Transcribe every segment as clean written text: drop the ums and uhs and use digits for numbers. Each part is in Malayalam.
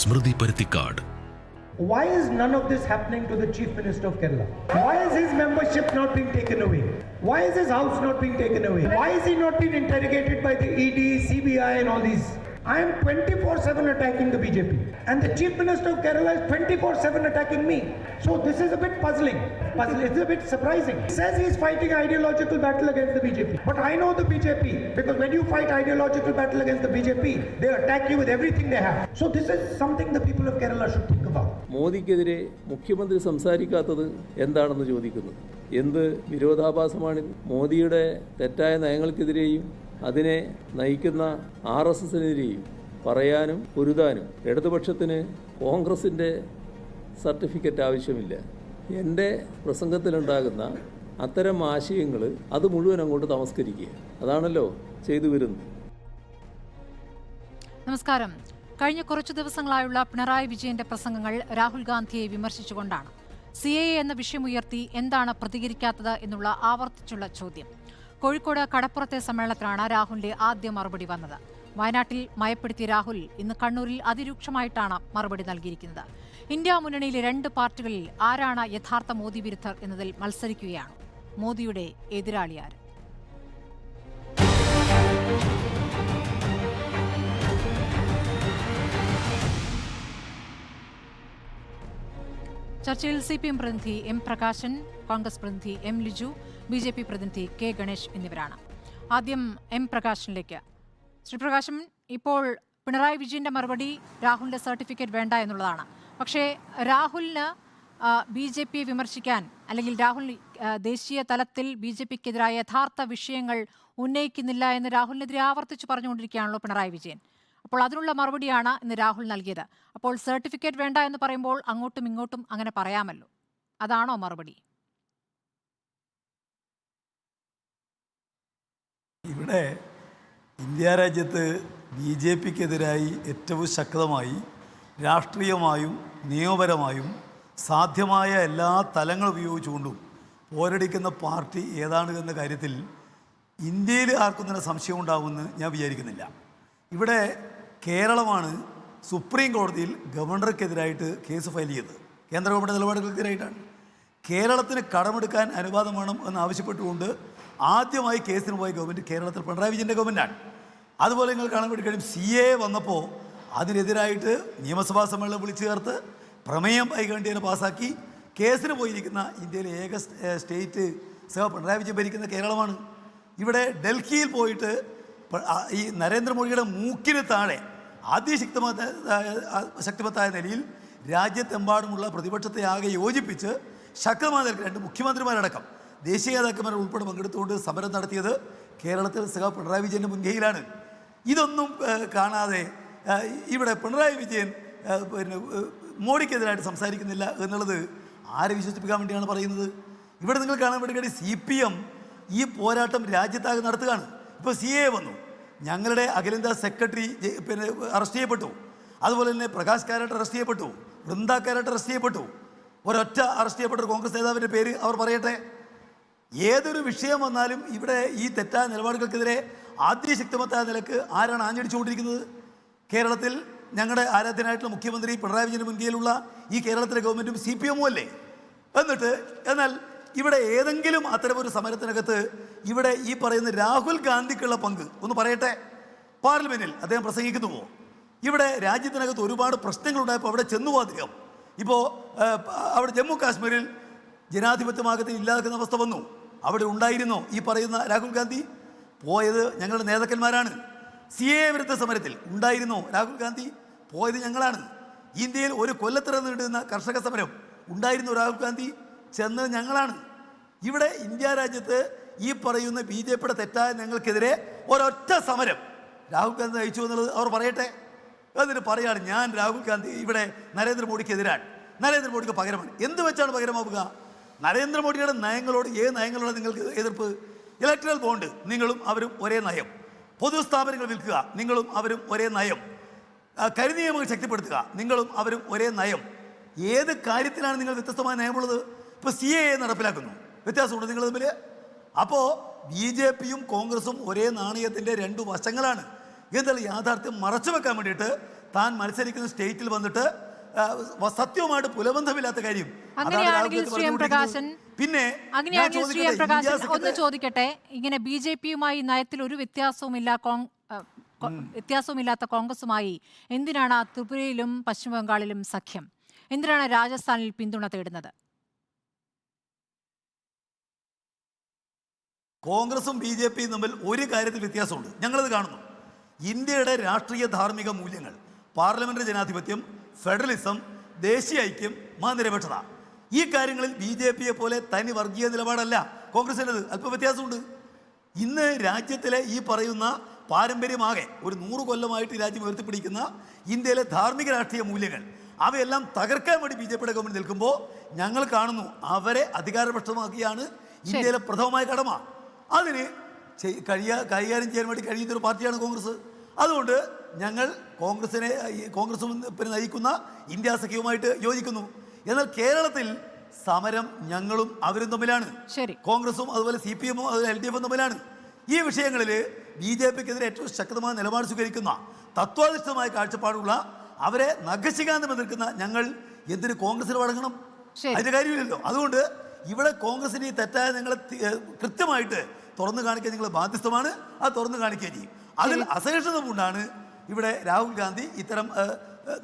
Smriti Parittikad. Why is none of this happening to the Chief Minister of Kerala? Why is his membership not being taken away? Why is his house not being taken away? Why is he not being interrogated by the ED, CBI and all these? I am 24/7 attacking the BJP and the Chief Minister of Kerala is 24/7 attacking me. So this is a bit puzzling. It's a bit surprising. He says he is fighting ideological battle against the BJP. But I know the BJP because when you fight ideological battle against the BJP, they attack you with everything they have. So this is something the people of Kerala should think about. മോദിക്കെതിരെ മുഖ്യമന്ത്രി സംസാരിക്കാത്തത് എന്താണെന്ന് ചോദിക്കുന്നു. എന്ത് വിരോധാഭാസമാണ്? മോദിയുടെ തെറ്റായ നയങ്ങൾക്കെതിരെയും അതിനെ നയിക്കുന്ന RSSനെതിരെയും പറയാനും പൊരുതാനും ഇടതുപക്ഷത്തിന് കോൺഗ്രസിൻ്റെ സർട്ടിഫിക്കറ്റ് ആവശ്യമില്ല. എൻ്റെ പ്രസംഗത്തിലുണ്ടാകുന്ന അത്തരം ആശയങ്ങൾ അത് മുഴുവൻ അങ്ങോട്ട് തമസ്കരിക്കുക, അതാണല്ലോ ചെയ്തു വരുന്നത്. നമസ്കാരം. കഴിഞ്ഞ കുറച്ചു ദിവസങ്ങളായുള്ള പിണറായി വിജയന്റെ പ്രസംഗങ്ങൾ രാഹുൽ ഗാന്ധിയെ വിമർശിച്ചുകൊണ്ടാണ്. CAA എന്ന വിഷയമുയർത്തി എന്താണ് പ്രതികരിക്കാത്തത് എന്നുള്ള ആവർത്തിച്ചുള്ള ചോദ്യം. കോഴിക്കോട് കടപ്പുറത്തെ സമ്മേളനത്തിലാണ് രാഹുലിന്റെ ആദ്യ മറുപടി വന്നത്. വയനാട്ടിൽ മയപ്പെടുത്തിയ രാഹുൽ ഇന്ന് കണ്ണൂരിൽ അതിരൂക്ഷമായിട്ടാണ് മറുപടി നൽകിയിരിക്കുന്നത്. ഇന്ത്യ മുന്നണിയിലെ 2 പാർട്ടികളിൽ ആരാണ് യഥാർത്ഥ മോദി വിരുദ്ധർ എന്നതിൽ മത്സരിക്കുകയാണ്. മോദിയുടെ എതിരാളി ആര്? ചർച്ചയിൽ CPM പ്രതിനിധി M പ്രകാശൻ, കോൺഗ്രസ് പ്രതിനിധി M ലിജു, BJP പ്രതിനിധി K ഗണേഷ് എന്നിവരാണ്. ആദ്യം M പ്രകാശനിലേക്ക്. ശ്രീ പ്രകാശൻ, ഇപ്പോൾ പിണറായി വിജയന്റെ മറുപടി രാഹുലിന്റെ സർട്ടിഫിക്കറ്റ് വേണ്ട എന്നുള്ളതാണ്. പക്ഷേ രാഹുലിന് BJPയെ വിമർശിക്കാൻ അല്ലെങ്കിൽ രാഹുൽ ദേശീയ തലത്തിൽ BJPക്കെതിരായ യഥാർത്ഥ വിഷയങ്ങൾ ഉന്നയിക്കുന്നില്ല എന്ന് രാഹുലിനെതിരെ ആവർത്തിച്ച് പറഞ്ഞുകൊണ്ടിരിക്കുകയാണല്ലോ പിണറായി വിജയൻ. അപ്പോൾ അതിനുള്ള മറുപടിയാണ് ഇന്ന് രാഹുൽ നൽകിയത്. അപ്പോൾ സർട്ടിഫിക്കറ്റ് വേണ്ട എന്ന് പറയുമ്പോൾ അങ്ങോട്ടും ഇങ്ങോട്ടും അങ്ങനെ പറയാമല്ലോ, അതാണോ മറുപടി? ഇവിടെ ഇന്ത്യ രാജ്യത്ത് BJPക്കെതിരായി ഏറ്റവും ശക്തമായി രാഷ്ട്രീയമായും നിയമപരമായും സാധ്യമായ എല്ലാ തലങ്ങൾ ഉപയോഗിച്ചുകൊണ്ടും പോരടിക്കുന്ന പാർട്ടി ഏതാണ് എന്ന കാര്യത്തിൽ ഇന്ത്യയിൽ ആർക്കും തന്നെ സംശയം ഉണ്ടാകുമെന്ന് ഞാൻ വിചാരിക്കുന്നില്ല. ഇവിടെ കേരളമാണ് സുപ്രീം കോടതിയിൽ ഗവർണർക്കെതിരായിട്ട് കേസ് ഫയൽ ചെയ്തത്. കേന്ദ്ര ഗവൺമെൻറ് നിലപാടുകൾക്കെതിരായിട്ടാണ്. കേരളത്തിന് കടമെടുക്കാൻ അനുവാദം വേണം എന്നാവശ്യപ്പെട്ടുകൊണ്ട് ആദ്യമായി കേസിന് പോയ ഗവൺമെൻറ് കേരളത്തിൽ പിണറായി വിജയൻ്റെ ഗവൺമെൻറ്റാണ്. അതുപോലെ നിങ്ങൾ കാണാൻ വേണ്ടി കഴിയും, CAA വന്നപ്പോൾ അതിനെതിരായിട്ട് നിയമസഭാ സമ്മേളനം വിളിച്ചു ചേർത്ത് പ്രമേയം ഐകണ്ഠ്യേന പാസ്സാക്കി കേസിന് പോയിരിക്കുന്ന ഇന്ത്യയിലെ ഏക സ്റ്റേറ്റ് പിണറായി വിജയൻ ഭരിക്കുന്ന കേരളമാണ്. ഇവിടെ ഡൽഹിയിൽ പോയിട്ട് ഈ നരേന്ദ്രമോദിയുടെ മൂക്കിന് താഴെ ശക്തിമത്തായ നിലയിൽ രാജ്യത്തെമ്പാടുമുള്ള പ്രതിപക്ഷത്തെ ആകെ യോജിപ്പിച്ച് ശക്തമായ നിലയ്ക്ക് 2 മുഖ്യമന്ത്രിമാരടക്കം ദേശീയ നേതാക്കന്മാർ ഉൾപ്പെടെ പങ്കെടുത്തുകൊണ്ട് സമരം നടത്തിയത് കേരളത്തിൽ പിണറായി വിജയൻ്റെ മുൻകൈയിലാണ്. ഇതൊന്നും കാണാതെ ഇവിടെ പിണറായി വിജയൻ മോഡിക്കെതിരായിട്ട് സംസാരിക്കുന്നില്ല എന്നുള്ളത് ആരെ വിശ്വസിപ്പിക്കാൻ വേണ്ടിയാണ് പറയുന്നത്? ഇവിടെ നിങ്ങൾ കാണാൻ വേണ്ടി CPM ഈ പോരാട്ടം രാജ്യത്താകെ നടത്തുകയാണ്. ഇപ്പോൾ CAA വന്നു, ഞങ്ങളുടെ അഖിലേന്ത്യാ സെക്രട്ടറി അറസ്റ്റ് ചെയ്യപ്പെട്ടു, അതുപോലെ തന്നെ പ്രകാശ് കാരാട്ട് അറസ്റ്റ് ചെയ്യപ്പെട്ടു, വൃന്ദ കാരാട്ട് അറസ്റ്റ് ചെയ്യപ്പെട്ടു. ഒരൊറ്റ അറസ്റ്റ് ചെയ്യപ്പെട്ട ഒരു കോൺഗ്രസ് നേതാവിൻ്റെ പേര് അവർ പറയട്ടെ. ഏതൊരു വിഷയം വന്നാലും ഇവിടെ ഈ തെറ്റായ നിലപാടുകൾക്കെതിരെ ആദ്യശക്തമത്തായ നിലക്ക് ആരാണ് ആഞ്ഞടിച്ചുകൊണ്ടിരിക്കുന്നത്? കേരളത്തിൽ ഞങ്ങളുടെ ആരാധ്യനായിട്ടുള്ള മുഖ്യമന്ത്രി പിണറായി വിജയന് മുൻകൈയിലുള്ള ഈ കേരളത്തിലെ ഗവൺമെൻറ്റും CPM അല്ലേ? എന്നാൽ ഇവിടെ ഏതെങ്കിലും അത്തരമൊരു സമരത്തിനകത്ത് ഇവിടെ ഈ പറയുന്ന രാഹുൽ ഗാന്ധിക്കുള്ള പങ്ക് ഒന്ന് പറയട്ടെ. പാർലമെൻറ്റിൽ അദ്ദേഹം പ്രസംഗിക്കുന്നുവോ? ഇവിടെ രാജ്യത്തിനകത്ത് ഒരുപാട് പ്രശ്നങ്ങളുണ്ടായപ്പോൾ അവിടെ ചെന്നു അദ്ദേഹം. ഇപ്പോൾ അവിടെ ജമ്മു കാശ്മീരിൽ ജനാധിപത്യമാകത്തിൽ ഇല്ലാതാക്കുന്ന അവസ്ഥ വന്നു. അവിടെ ഉണ്ടായിരുന്നോ ഈ പറയുന്ന രാഹുൽ ഗാന്ധി? പോയത് ഞങ്ങളുടെ നേതാക്കന്മാരാണ്. CAA വിരുദ്ധ സമരത്തിൽ ഉണ്ടായിരുന്നോ രാഹുൽ ഗാന്ധി? പോയത് ഞങ്ങളാണ്. ഇന്ത്യയിൽ ഒരു കൊല്ലത്തിറന്ന് നീണ്ടുന്ന കർഷക സമരം ഉണ്ടായിരുന്നോ രാഹുൽ ഗാന്ധി? ചെന്നത് ഞങ്ങളാണ്. ഇവിടെ ഇന്ത്യ രാജ്യത്ത് ഈ പറയുന്ന BJPയുടെ തെറ്റായ നയങ്ങൾക്കെതിരെ ഒരൊറ്റ സമരം രാഹുൽ ഗാന്ധി നയിച്ചു എന്നുള്ളത് അവർ പറയട്ടെ. എന്നിട്ട് പറയാണ് ഞാൻ രാഹുൽ ഗാന്ധി ഇവിടെ നരേന്ദ്രമോദിക്ക് എതിരാണ്, നരേന്ദ്രമോദിക്ക് പകരമാണ്. എന്ത് വെച്ചാണ് പകരമാവുക? നരേന്ദ്രമോദിയുടെ നയങ്ങളോട് ഏത് നയങ്ങളോട് നിങ്ങൾക്ക് എതിർപ്പ്? ഇലക്ട്രൽ ബോണ്ട് നിങ്ങളും അവരും ഒരേ നയം, പൊതുസ്ഥാപനങ്ങൾ വിൽക്കുക നിങ്ങളും അവരും ഒരേ നയം, കരിനിയമങ്ങൾ ശക്തിപ്പെടുത്തുക നിങ്ങളും അവരും ഒരേ നയം. ഏത് കാര്യത്തിലാണ് നിങ്ങൾ വ്യത്യസ്തമായ നയമുള്ളത്? ഇപ്പോൾ CAA നടപ്പിലാക്കുന്നു, വ്യത്യാസമുണ്ട് നിങ്ങൾ തമ്മിൽ. അപ്പോൾ BJPയും കോൺഗ്രസും ഒരേ നാണയത്തിൻ്റെ 2 വശങ്ങളാണ് എന്നുള്ള യാഥാർത്ഥ്യം മറച്ചു വെക്കാൻ വേണ്ടിയിട്ട് താൻ മത്സരിക്കുന്ന സ്റ്റേറ്റിൽ വന്നിട്ട് സത്യവുമായിട്ട് പുലബന്ധമില്ലാത്ത കാര്യം. അങ്ങനെയാണെങ്കിൽ ശ്രീ എം പ്രകാശൻ, പിന്നെ അങ്ങനെയാണെങ്കിൽ ശ്രീ എം പ്രകാശൻ ഒന്ന് ചോദിക്കട്ടെ, ഇങ്ങനെ BJP-യുമായി നയത്തിൽ ഒരു വ്യത്യാസവുമില്ലാത്ത കോൺഗ്രസുമായി എന്തിനാണ് ത്രിപുരയിലും പശ്ചിമ ബംഗാളിലും സഖ്യം? എന്തിനാണ് രാജസ്ഥാനിൽ പിന്തുണ തേടുന്നത്? കോൺഗ്രസും BJPയും തമ്മിൽ ഒരു കാര്യത്തിൽ വ്യത്യാസമുണ്ട്, ഞങ്ങളത് കാണുന്നു. ഇന്ത്യയുടെ രാഷ്ട്രീയ ധാർമ്മിക മൂല്യങ്ങൾ, പാർലമെന്ററി ജനാധിപത്യം, ഫെഡറലിസം, ദേശീയ ഐക്യം, മതനിരപേക്ഷത, ഈ കാര്യങ്ങളിൽ BJPയെ പോലെ തനി വർഗീയ നിലപാടല്ല കോൺഗ്രസിൻ്റെത്. അല്പം വ്യത്യാസമുണ്ട്. ഇന്ന് രാജ്യത്തിലെ ഈ പറയുന്ന പാരമ്പര്യമാകെ ഒരു 100 കൊല്ലമായിട്ട് ഈ രാജ്യം ഉയർത്തിപ്പിടിക്കുന്ന ഇന്ത്യയിലെ ധാർമ്മിക രാഷ്ട്രീയ മൂല്യങ്ങൾ, അവയെല്ലാം തകർക്കാൻ വേണ്ടി BJPയുടെ ഗവൺമെന്റ് നിൽക്കുമ്പോൾ ഞങ്ങൾ കാണുന്നു അവരെ അധികാരപക്ഷമാക്കിയാണ് ഇന്ത്യയിലെ പ്രഥമമായ കടമ. അതിന് കൈകാര്യം ചെയ്യാൻ വേണ്ടി കഴിയുന്നൊരു പാർട്ടിയാണ് കോൺഗ്രസ്. അതുകൊണ്ട് ഞങ്ങൾ കോൺഗ്രസും പിന്നെ നയിക്കുന്ന ഇന്ത്യ സഖ്യവുമായിട്ട് യോജിക്കുന്നു. എന്നാൽ കേരളത്തിൽ സമരം ഞങ്ങളും അവരും തമ്മിലാണ്. കോൺഗ്രസും അതുപോലെ CPM-ഉം അതുപോലെ LDF-ഉം തമ്മിലാണ്. ഈ വിഷയങ്ങളിൽ BJPക്കെതിരെ ഏറ്റവും ശക്തമായ നിലപാട് സ്വീകരിക്കുന്ന, തത്വാധിഷ്ഠിതമായ കാഴ്ചപ്പാടുള്ള, അവരെ നഖശികാന്തം നിൽക്കുന്ന ഞങ്ങൾ എന്തിന് കോൺഗ്രസിന് വഴങ്ങണം? അതിന്റെ കാര്യമില്ലല്ലോ. അതുകൊണ്ട് ഇവിടെ കോൺഗ്രസിന് ഈ തെറ്റായ നിങ്ങളെ കൃത്യമായിട്ട് തുറന്നു കാണിക്കാൻ നിങ്ങൾ ബാധ്യസ്ഥമാണ്. അത് തുറന്നു കാണിക്കുകയും ചെയ്യും. അതിൽ അസഹിഷ്ണുത കൊണ്ടാണ് ഇവിടെ രാഹുൽ ഗാന്ധി ഇത്തരം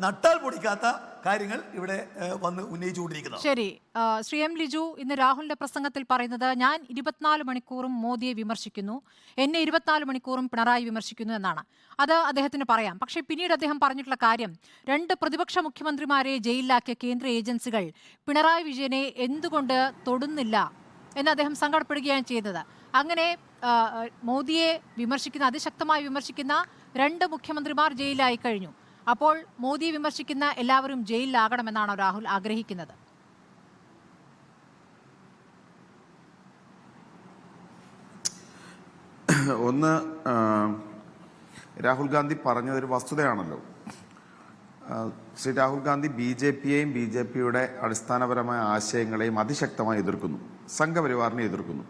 നട്ടാൽ പൊടിക്കാത്ത കാര്യങ്ങൾ ഇവിടെ വന്ന് ഉന്നയിച്ചുകൊണ്ടിരിക്കുന്നത്. ശരി, ശ്രീ എം ലിജു, ഇന്ന് രാഹുലിന്റെ പ്രസംഗത്തിൽ പറയുന്നത് ഞാൻ 24 മണിക്കൂറും മോദിയെ വിമർശിക്കുന്നു, എന്നെ 24 മണിക്കൂറും പിണറായി വിമർശിക്കുന്നു എന്നാണ്. അത് അദ്ദേഹത്തിന് പറയാം. പക്ഷേ പിന്നീട് അദ്ദേഹം പറഞ്ഞിട്ടുള്ള കാര്യം, 2 പ്രതിപക്ഷ മുഖ്യമന്ത്രിമാരെ ജയിലിലാക്കിയ കേന്ദ്ര ഏജൻസികൾ പിണറായി വിജയനെ എന്തുകൊണ്ട് തൊടുന്നില്ല എന്ന് അദ്ദേഹം സങ്കടപ്പെടുകയാണ് ചെയ്തത്. അങ്ങനെ മോദിയെ അതിശക്തമായി വിമർശിക്കുന്ന 2 മുഖ്യമന്ത്രിമാർ ജയിലിലായി കഴിഞ്ഞു. അപ്പോൾ മോദിയെ വിമർശിക്കുന്ന എല്ലാവരും ജയിലിലാകണമെന്നാണോ രാഹുൽ ആഗ്രഹിക്കുന്നത്? ഒന്ന്, രാഹുൽ ഗാന്ധി പറഞ്ഞതൊരു വസ്തുതയാണല്ലോ. ശ്രീ രാഹുൽ ഗാന്ധി BJPയെയും BJPയുടെ അടിസ്ഥാനപരമായ ആശയങ്ങളെയും അതിശക്തമായി എതിർക്കുന്നു, സംഘപരിവാറിനെ എതിർക്കുന്നു.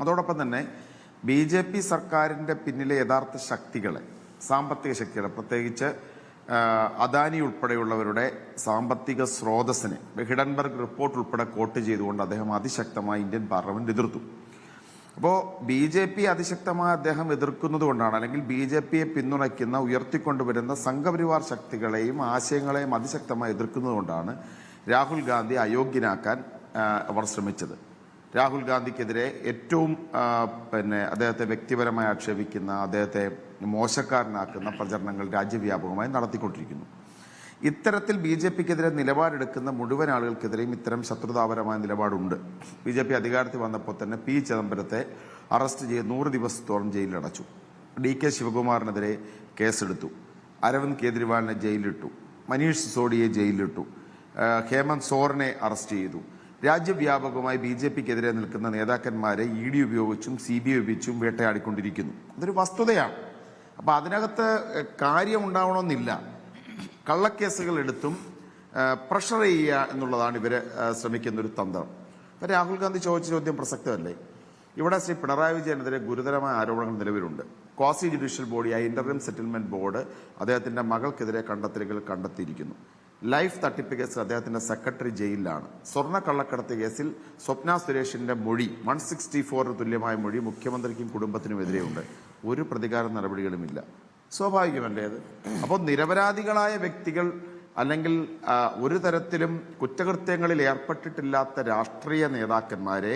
അതോടൊപ്പം തന്നെ BJP സർക്കാരിൻ്റെ പിന്നിലെ യഥാർത്ഥ ശക്തികളെ, സാമ്പത്തിക ശക്തികളെ, പ്രത്യേകിച്ച് അദാനി ഉൾപ്പെടെയുള്ളവരുടെ സാമ്പത്തിക സ്രോതസ്സിനെ ഹിഡൻബർഗ് റിപ്പോർട്ട് ഉൾപ്പെടെ കോട്ട് ചെയ്തുകൊണ്ട് അദ്ദേഹം അതിശക്തമായി ഇന്ത്യൻ പാർലമെന്റ് എതിർത്തു. അപ്പോൾ BJP അതിശക്തമായി അദ്ദേഹം എതിർക്കുന്നത് കൊണ്ടാണ്, അല്ലെങ്കിൽ BJPയെ പിന്തുണയ്ക്കുന്ന ഉയർത്തിക്കൊണ്ടുവരുന്ന സംഘപരിവാർ ശക്തികളെയും ആശയങ്ങളെയും അതിശക്തമായി എതിർക്കുന്നത് കൊണ്ടാണ് രാഹുൽ ഗാന്ധി അയോഗ്യനാക്കാൻ അവർ ശ്രമിച്ചത്. രാഹുൽ ഗാന്ധിക്കെതിരെ ഏറ്റവും അദ്ദേഹത്തെ വ്യക്തിപരമായി ആക്ഷേപിക്കുന്ന, അദ്ദേഹത്തെ മോശക്കാരനാക്കുന്ന പ്രചരണങ്ങൾ രാജ്യവ്യാപകമായി നടത്തിക്കൊണ്ടിരിക്കുന്നു. ഇത്തരത്തിൽ BJPക്കെതിരെ നിലപാടെടുക്കുന്ന മുഴുവൻ ആളുകൾക്കെതിരെയും ഇത്തരം ശത്രുതാപരമായ നിലപാടുണ്ട്. BJP അധികാരത്തിൽ വന്നപ്പോൾ തന്നെ P ചിദംബരത്തെ അറസ്റ്റ് ചെയ്ത് 100 ദിവസത്തോളം ജയിലിലടച്ചു. DK ശിവകുമാറിനെതിരെ കേസെടുത്തു. അരവിന്ദ് കേജ്രിവാളിനെ ജയിലിലിട്ടു. മനീഷ് സിസോഡിയെ ജയിലിലിട്ടു. ഹേമന്ത് സോറനെ അറസ്റ്റ് ചെയ്തു. രാജ്യവ്യാപകമായി BJPക്കെതിരെ നിൽക്കുന്ന നേതാക്കന്മാരെ ED ഉപയോഗിച്ചും CBI ഉപയോഗിച്ചും വേട്ടയാടിക്കൊണ്ടിരിക്കുന്നു. അതൊരു വസ്തുതയാണ്. അപ്പം അതിനകത്ത് കാര്യമുണ്ടാവണമെന്നില്ല. കള്ളക്കേസുകൾ എടുത്തും പ്രഷർ ചെയ്യുക എന്നുള്ളതാണ് ഇവർ ശ്രമിക്കുന്നൊരു തന്ത്രം. അപ്പം രാഹുൽ ഗാന്ധി ചോദിച്ച ചോദ്യം പ്രസക്തമല്ലേ? ഇവിടെ ശ്രീ പിണറായി വിജയനെതിരെ ഗുരുതരമായ ആരോപണങ്ങൾ നിലവിലുണ്ട്. ക്വാസി ജുഡീഷ്യൽ ബോഡിയായ ഇന്റർനം സെറ്റിൽമെന്റ് ബോർഡ് അദ്ദേഹത്തിന്റെ മകൾക്കെതിരെ കണ്ടെത്തലുകൾ കണ്ടെത്തിയിരിക്കുന്നു. ലൈഫ് തട്ടിപ്പ് കേസിൽ അദ്ദേഹത്തിന്റെ സെക്രട്ടറി ജയിലിലാണ്. സ്വർണ്ണ കള്ളക്കടത്ത് കേസിൽ സ്വപ്ന സുരേഷിന്റെ മൊഴി 164 തുല്യമായ മൊഴി മുഖ്യമന്ത്രിക്കും കുടുംബത്തിനുമെതിരെയുണ്ട്. ഒരു പ്രതികാര നടപടികളുമില്ല. സ്വാഭാവികമല്ലേ അത്? അപ്പോൾ നിരപരാധികളായ വ്യക്തികൾ അല്ലെങ്കിൽ ഒരു തരത്തിലും കുറ്റകൃത്യങ്ങളിൽ ഏർപ്പെട്ടിട്ടില്ലാത്ത രാഷ്ട്രീയ നേതാക്കന്മാരെ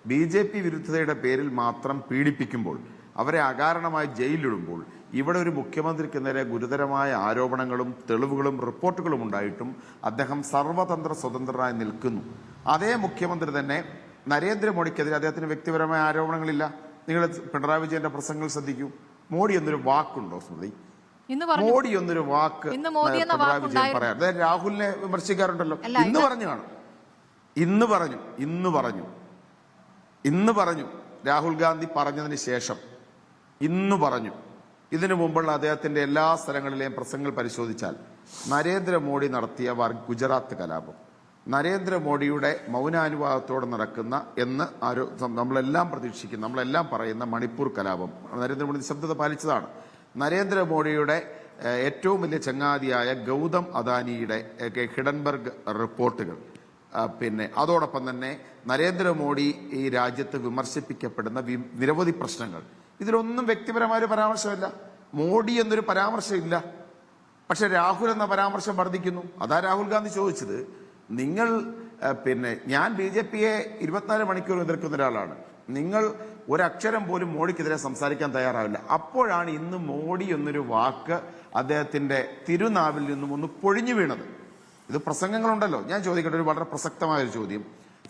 BJP വിരുദ്ധതയുടെ പേരിൽ മാത്രം പീഡിപ്പിക്കുമ്പോൾ, അവരെ അകാരണമായി ജയിലിലിടുമ്പോൾ, ഇവിടെ ഒരു മുഖ്യമന്ത്രിക്കെതിരെ ഗുരുതരമായ ആരോപണങ്ങളും തെളിവുകളും റിപ്പോർട്ടുകളും ഉണ്ടായിട്ടും അദ്ദേഹം സർവതന്ത്ര സ്വതന്ത്രനായി നിൽക്കുന്നു. അതേ മുഖ്യമന്ത്രി തന്നെ നരേന്ദ്രമോദിക്കെതിരെ അദ്ദേഹത്തിന് വ്യക്തിപരമായ ആരോപണങ്ങളില്ല. നിങ്ങൾ പിണറായി വിജയന്റെ പ്രസംഗങ്ങൾ ശ്രദ്ധിക്കൂ. മോഡി എന്നൊരു വാക്കുണ്ടോ സ്മൃതി? മോഡി എന്നൊരു വാക്ക് പിണറായി വിജയൻ പറയാം. അതായത് രാഹുലിനെ വിമർശിക്കാറുണ്ടല്ലോ. ഇന്ന് പറഞ്ഞു രാഹുൽ ഗാന്ധി പറഞ്ഞതിന് ശേഷം ഇന്ന് പറഞ്ഞു. ഇതിനു മുമ്പുള്ള അദ്ദേഹത്തിന്റെ എല്ലാ സ്ഥലങ്ങളിലെയും പ്രസംഗങ്ങൾ പരിശോധിച്ചാൽ നരേന്ദ്രമോദി നടത്തിയ ഗുജറാത്ത് കലാപം, നരേന്ദ്രമോദിയുടെ മൗനാനുവാദത്തോടെ നടക്കുന്ന നമ്മളെല്ലാം പ്രതീക്ഷിക്കുന്ന, നമ്മളെല്ലാം പറയുന്ന മണിപ്പൂർ കലാപം, നരേന്ദ്രമോദി നിശബ്ദത പാലിച്ചതാണ്. നരേന്ദ്രമോദിയുടെ ഏറ്റവും വലിയ ചങ്ങാതിയായ ഗൗതം അദാനിയുടെ ഹിഡൻബർഗ് റിപ്പോർട്ടുകൾ, പിന്നെ അതോടൊപ്പം തന്നെ നരേന്ദ്രമോദി ഈ രാജ്യത്ത് വിമർശിപ്പിക്കപ്പെടുന്ന നിരവധി പ്രശ്നങ്ങൾ, ഇതിലൊന്നും വ്യക്തിപരമായ ഒരു പരാമർശമില്ല. മോഡി എന്നൊരു പരാമർശമില്ല. പക്ഷെ രാഹുൽ എന്ന പരാമർശം വർദ്ധിക്കുന്നു. അതാ രാഹുൽ ഗാന്ധി ചോദിച്ചത്, നിങ്ങൾ പിന്നെ ഞാൻ BJPയെ 24 മണിക്കൂർ എതിർക്കുന്ന ഒരാളാണ്, നിങ്ങൾ ഒരക്ഷരം പോലും മോഡിക്കെതിരെ സംസാരിക്കാൻ തയ്യാറാവില്ല. അപ്പോഴാണ് ഇന്ന് മോഡി എന്നൊരു വാക്ക് അദ്ദേഹത്തിന്റെ തിരുനാവിൽ നിന്നും ഒന്ന് പൊഴിഞ്ഞു വീണത്. ഇത് പ്രസംഗങ്ങളുണ്ടല്ലോ. ഞാൻ ചോദിക്കട്ടെ, ഒരു വളരെ പ്രസക്തമായ ഒരു ചോദ്യം.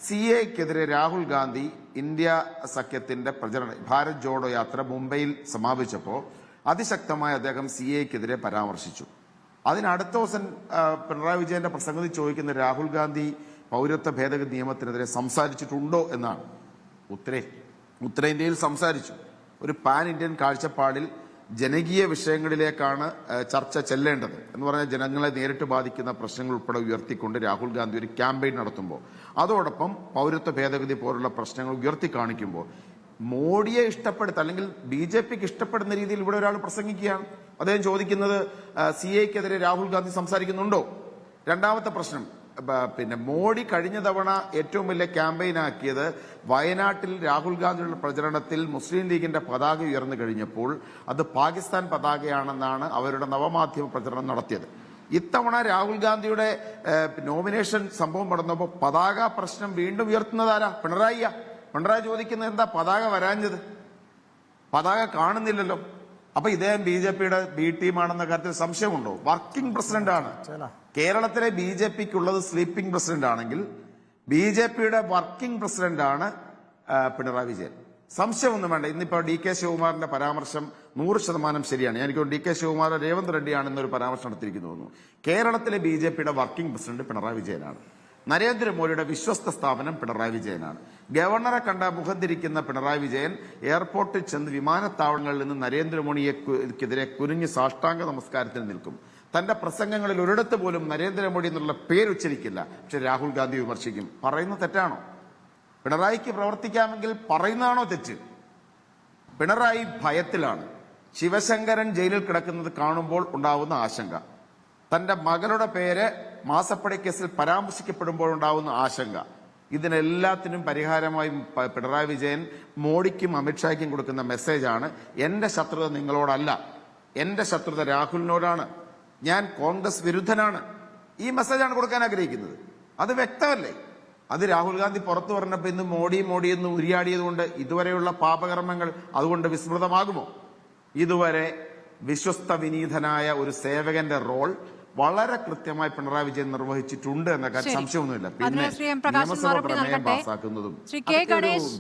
CAക്കെതിരെ രാഹുൽ ഗാന്ധി ഇന്ത്യ സഖ്യത്തിന്റെ പ്രചരണം ഭാരത് ജോഡോ യാത്ര മുംബൈയിൽ സമാപിച്ചപ്പോൾ അതിശക്തമായി അദ്ദേഹം CAക്കെതിരെ പരാമർശിച്ചു. അതിനടുത്ത ദിവസം പിണറായി വിജയന്റെ പ്രസംഗത്തിൽ ചോദിക്കുന്ന രാഹുൽ ഗാന്ധി പൗരത്വ ഭേദഗതി നിയമത്തിനെതിരെ സംസാരിച്ചിട്ടുണ്ടോ എന്നാണ്. ഉത്തരേന്ത്യയിൽ സംസാരിച്ചു. ഒരു പാൻ ഇന്ത്യൻ കാഴ്ചപ്പാടിൽ ജനകീയ വിഷയങ്ങളിലേക്കാണ് ചർച്ച ചെല്ലേണ്ടത് എന്ന് പറഞ്ഞാൽ ജനങ്ങളെ നേരിട്ട് ബാധിക്കുന്ന പ്രശ്നങ്ങൾ ഉൾപ്പെടെ ഉയർത്തിക്കൊണ്ട് രാഹുൽ ഗാന്ധി ഒരു ക്യാമ്പയിൻ നടത്തുമ്പോൾ, അതോടൊപ്പം പൗരത്വ ഭേദഗതി പോലുള്ള പ്രശ്നങ്ങൾ ഉയർത്തി കാണിക്കുമ്പോൾ മോഡിയെ ഇഷ്ടപ്പെടുത്ത അല്ലെങ്കിൽ BJPക്ക് ഇഷ്ടപ്പെടുന്ന രീതിയിൽ ഇവിടെ ഒരാൾ പ്രസംഗിക്കുകയാണ്. അദ്ദേഹം ചോദിക്കുന്നത് CAക്കെതിരെ രാഹുൽ ഗാന്ധി സംസാരിക്കുന്നുണ്ടോ? രണ്ടാമത്തെ പ്രശ്നം, പിന്നെ മോഡി കഴിഞ്ഞ തവണ ഏറ്റവും വലിയ ക്യാമ്പയിൻ ആക്കിയത് വയനാട്ടിൽ രാഹുൽ ഗാന്ധിയുടെ പ്രചരണത്തിൽ മുസ്ലിം ലീഗിന്റെ പതാക ഉയർന്നു കഴിഞ്ഞപ്പോൾ അത് പാകിസ്ഥാൻ പതാകയാണെന്നാണ് അവരുടെ നവമാധ്യമ പ്രചരണം നടത്തിയത്. ഇത്തവണ രാഹുൽ ഗാന്ധിയുടെ നോമിനേഷൻ സംഭവം നടന്നപ്പോൾ പതാക പ്രശ്നം വീണ്ടും ഉയർത്തുന്നതാരാ? പിണറായി ചോദിക്കുന്നത് എന്താ പതാക വരാഞ്ഞത്? പതാക കാണുന്നില്ലല്ലോ. അപ്പൊ ഇദ്ദേഹം BJPയുടെ B ടീമാണെന്ന കാര്യത്തിൽ സംശയമുണ്ടോ? വർക്കിംഗ് പ്രസിഡന്റ് ആണ്. കേരളത്തിലെ BJPക്കുള്ളത് സ്ലീപ്പിംഗ് പ്രസിഡന്റ് ആണെങ്കിൽ BJPയുടെ വർക്കിംഗ് പ്രസിഡന്റ് ആണ് പിണറായി വിജയൻ. സംശയമൊന്നും വേണ്ട. ഇന്നിപ്പോ DK ശിവകുമാറിന്റെ പരാമർശം 100% ശരിയാണ്. എനിക്ക് DK ശിവകുമാർ രേവന്ത് റെഡ്ഡിയാണ് എന്നൊരു പരാമർശം നടത്തിയിരിക്കുന്നു. കേരളത്തിലെ BJPയുടെ വർക്കിംഗ് പ്രസിഡന്റ് പിണറായി വിജയനാണ്. നരേന്ദ്രമോദിയുടെ വിശ്വസ്ത സ്ഥാപനം പിണറായി വിജയനാണ്. ഗവർണറെ കണ്ട മുഖം തിരിക്കുന്ന പിണറായി വിജയൻ എയർപോർട്ടിൽ ചെന്ന് വിമാനത്താവളങ്ങളിൽ നിന്ന് നരേന്ദ്രമോദിക്കെതിരെ കുനിഞ്ഞ് സാഷ്ടാംഗ നമസ്കാരത്തിന് നിൽക്കും. തന്റെ പ്രസംഗങ്ങളിൽ ഒരിടത്ത് പോലും നരേന്ദ്രമോദി എന്നുള്ള പേരുച്ചരിക്കില്ല. പക്ഷെ രാഹുൽ ഗാന്ധി വിമർശിക്കും. പറയുന്നത് തെറ്റാണോ? പിണറായിക്ക് പ്രവർത്തിക്കാമെങ്കിൽ പറയുന്നതാണോ തെറ്റ്? പിണറായി ഭയത്തിലാണ്. ശിവശങ്കരൻ ജയിലിൽ കിടക്കുന്നത് കാണുമ്പോൾ ഉണ്ടാവുന്ന ആശങ്ക, തന്റെ മകളുടെ പേര് മാസപ്പടി കേസിൽ പരാമർശിക്കപ്പെടുമ്പോഴുണ്ടാവുന്ന ആശങ്ക, ഇതിനെല്ലാത്തിനും പരിഹാരമായി പിണറായി വിജയൻ മോഡിക്കും അമിത്ഷായ്ക്കും കൊടുക്കുന്ന മെസ്സേജാണ്, എന്റെ ശത്രുത നിങ്ങളോടല്ല, എന്റെ ശത്രുത രാഹുലിനോടാണ്, ഞാൻ കോൺഗ്രസ് വിരുദ്ധനാണ്. ഈ മെസ്സേജാണ് കൊടുക്കാൻ ആഗ്രഹിക്കുന്നത്. അത് വ്യക്തമല്ലേ? അത് രാഹുൽ ഗാന്ധി പുറത്തു പറഞ്ഞപ്പോൾ ഇന്ന് മോഡി എന്ന് ഉരിയാടിയത് കൊണ്ട് ഇതുവരെയുള്ള പാപകർമ്മങ്ങൾ അതുകൊണ്ട് വിസ്മൃതമാകുമോ? ഇതുവരെ വിശ്വസ്ത വിനീതനായ ഒരു സേവകന്റെ റോൾ വളരെ കൃത്യമായി പിണറായി വിജയൻ നിർവഹിച്ചിട്ടുണ്ട് എന്ന കാര്യം സംശയമൊന്നുമില്ല. പിന്നെ നിയമസഭ പ്രമേയം പാസ്സാക്കുന്നതും